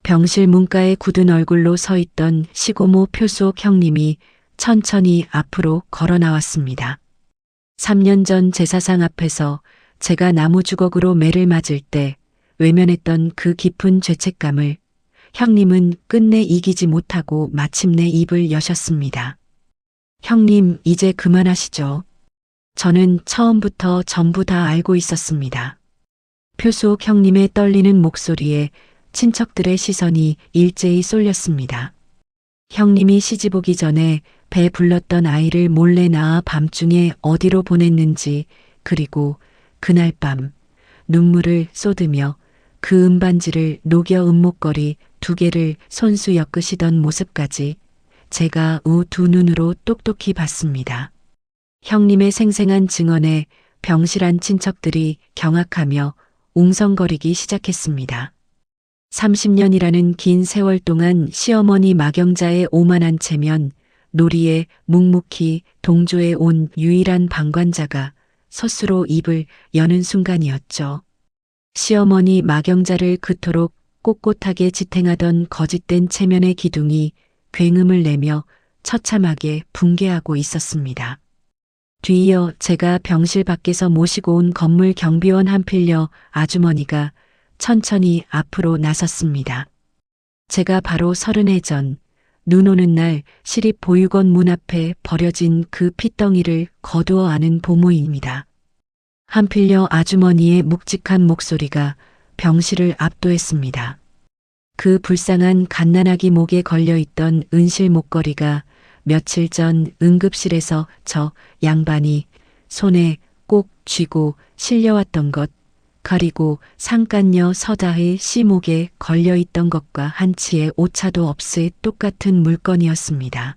병실 문가에 굳은 얼굴로 서 있던 시고모 표수옥 형님이 천천히 앞으로 걸어 나왔습니다. 3년 전 제사상 앞에서 제가 나무 주걱으로 매를 맞을 때 외면했던 그 깊은 죄책감을 형님은 끝내 이기지 못하고 마침내 입을 여셨습니다. 형님, 이제 그만하시죠. 저는 처음부터 전부 다 알고 있었습니다. 표수옥 형님의 떨리는 목소리에 친척들의 시선이 일제히 쏠렸습니다. 형님이 시집 오기 전에 배 불렀던 아이를 몰래 낳아 밤중에 어디로 보냈는지, 그리고 그날 밤 눈물을 쏟으며 그 은반지를 녹여 은목걸이 2개를 손수 엮으시던 모습까지 제가 두 눈으로 똑똑히 봤습니다. 형님의 생생한 증언에 병실 안 친척들이 경악하며 웅성거리기 시작했습니다. 30년이라는 긴 세월 동안 시어머니 마경자의 오만한 체면, 놀이에 묵묵히 동조해 온 유일한 방관자가 스스로 입을 여는 순간이었죠. 시어머니 마경자를 그토록 꼿꼿하게 지탱하던 거짓된 체면의 기둥이 굉음을 내며 처참하게 붕괴하고 있었습니다. 뒤이어 제가 병실 밖에서 모시고 온 건물 경비원 한필려 아주머니가 천천히 앞으로 나섰습니다. 제가 바로 30해 전 눈 오는 날 시립 보육원 문 앞에 버려진 그 핏덩이를 거두어 아는 보모입니다. 한필려 아주머니의 묵직한 목소리가 병실을 압도했습니다. 그 불쌍한 갓난아기 목에 걸려있던 은실 목걸이가 며칠 전 응급실에서 저 양반이 손에 꼭 쥐고 실려왔던 것, 그리고 상간녀 서다의 씨목에 걸려있던 것과 한치의 오차도 없을 똑같은 물건이었습니다.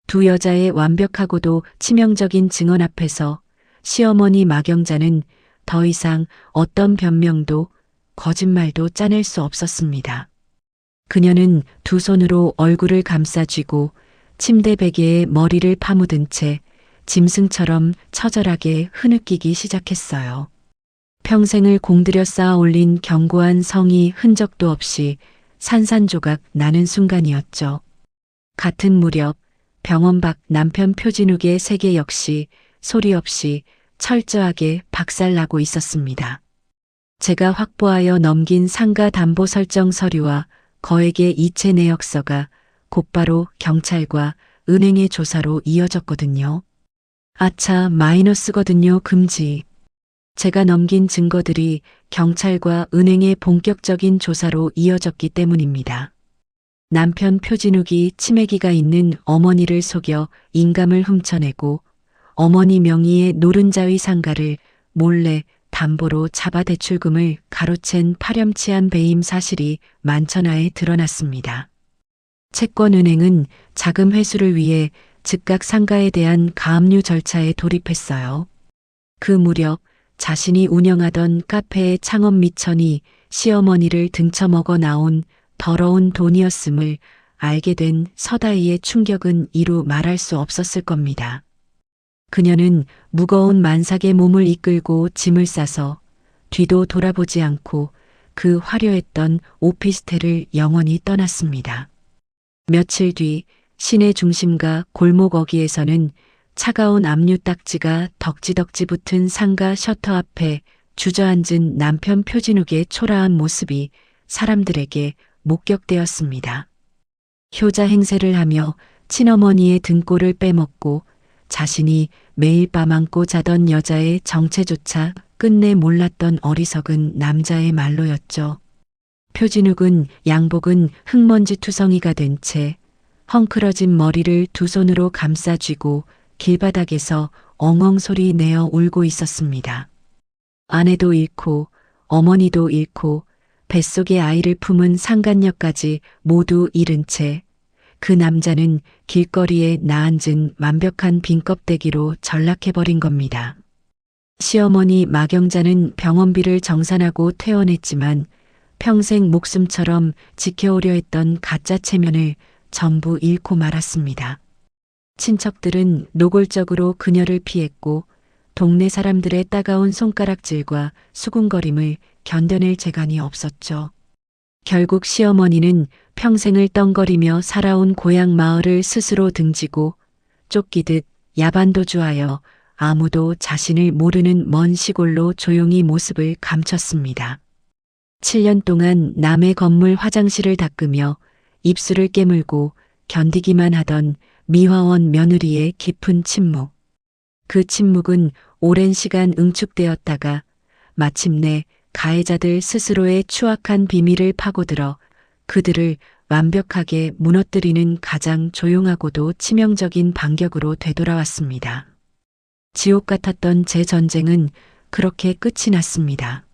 두 여자의 완벽하고도 치명적인 증언 앞에서 시어머니 마경자는 더 이상 어떤 변명도 거짓말도 짜낼 수 없었습니다. 그녀는 두 손으로 얼굴을 감싸쥐고 침대 베개에 머리를 파묻은 채 짐승처럼 처절하게 흐느끼기 시작했어요. 평생을 공들여 쌓아 올린 견고한 성이 흔적도 없이 산산조각 나는 순간이었죠. 같은 무렵 병원 밖 남편 표진욱의 세계 역시 소리 없이 철저하게 박살나고 있었습니다. 제가 확보하여 넘긴 상가 담보 설정 서류와 거액의 이체 내역서가 곧바로 경찰과 은행의 조사로 이어졌거든요. 아차, 마이너스거든요. 금지. 제가 넘긴 증거들이 경찰과 은행의 본격적인 조사로 이어졌기 때문입니다. 남편 표진욱이 치매기가 있는 어머니를 속여 인감을 훔쳐내고 어머니 명의의 노른자의 상가를 몰래 담보로 잡아 대출금을 가로챈 파렴치한 배임 사실이 만천하에 드러났습니다. 채권은행은 자금 회수를 위해 즉각 상가에 대한 가압류 절차에 돌입했어요. 그 무렵 자신이 운영하던 카페의 창업 미천이 시어머니를 등쳐먹어 나온 더러운 돈이었음을 알게 된 서다희의 충격은 이루 말할 수 없었을 겁니다. 그녀는 무거운 만삭의 몸을 이끌고 짐을 싸서 뒤도 돌아보지 않고 그 화려했던 오피스텔을 영원히 떠났습니다. 며칠 뒤 시내 중심가 골목 어귀에서는 차가운 압류 딱지가 덕지덕지 붙은 상가 셔터 앞에 주저앉은 남편 표진욱의 초라한 모습이 사람들에게 목격되었습니다. 효자 행세를 하며 친어머니의 등골을 빼먹고 자신이 매일 밤 안고 자던 여자의 정체조차 끝내 몰랐던 어리석은 남자의 말로였죠. 표진욱은 양복은 흙먼지 투성이가 된 채 헝클어진 머리를 두 손으로 감싸 쥐고 길바닥에서 엉엉 소리 내어 울고 있었습니다. 아내도 잃고 어머니도 잃고 뱃속에 아이를 품은 상간녀까지 모두 잃은 채 그 남자는 길거리에 나앉은 완벽한 빈 껍데기로 전락해버린 겁니다. 시어머니 마경자는 병원비를 정산하고 퇴원했지만 평생 목숨처럼 지켜오려 했던 가짜 체면을 전부 잃고 말았습니다. 친척들은 노골적으로 그녀를 피했고 동네 사람들의 따가운 손가락질과 수군거림을 견뎌낼 재간이 없었죠. 결국 시어머니는 평생을 떵거리며 살아온 고향 마을을 스스로 등지고 쫓기듯 야반도주하여 아무도 자신을 모르는 먼 시골로 조용히 모습을 감췄습니다. 7년 동안 남의 건물 화장실을 닦으며 입술을 깨물고 견디기만 하던 미화원 며느리의 깊은 침묵. 그 침묵은 오랜 시간 응축되었다가 마침내 가해자들 스스로의 추악한 비밀을 파고들어 그들을 완벽하게 무너뜨리는 가장 조용하고도 치명적인 반격으로 되돌아왔습니다. 지옥 같았던 제 전쟁은 그렇게 끝이 났습니다.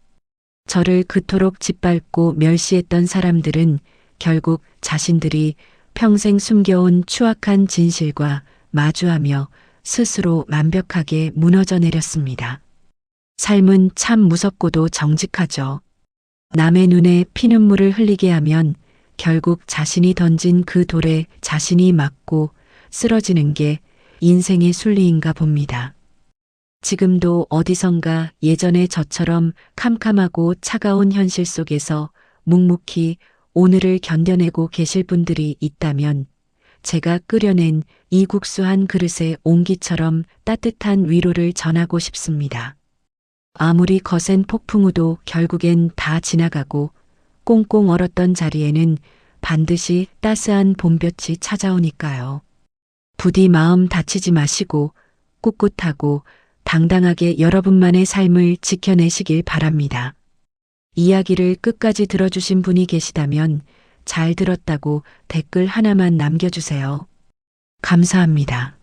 저를 그토록 짓밟고 멸시했던 사람들은 결국 자신들이 평생 숨겨온 추악한 진실과 마주하며 스스로 완벽하게 무너져 내렸습니다. 삶은 참 무섭고도 정직하죠. 남의 눈에 피눈물을 흘리게 하면 결국 자신이 던진 그 돌에 자신이 맞고 쓰러지는 게 인생의 순리인가 봅니다. 지금도 어디선가 예전의 저처럼 캄캄하고 차가운 현실 속에서 묵묵히 오늘을 견뎌내고 계실 분들이 있다면 제가 끓여낸 이 국수 한 그릇의 온기처럼 따뜻한 위로를 전하고 싶습니다. 아무리 거센 폭풍우도 결국엔 다 지나가고 꽁꽁 얼었던 자리에는 반드시 따스한 봄볕이 찾아오니까요. 부디 마음 다치지 마시고 꿋꿋하고 당당하게 여러분만의 삶을 지켜내시길 바랍니다. 이야기를 끝까지 들어주신 분이 계시다면 잘 들었다고 댓글 하나만 남겨주세요. 감사합니다.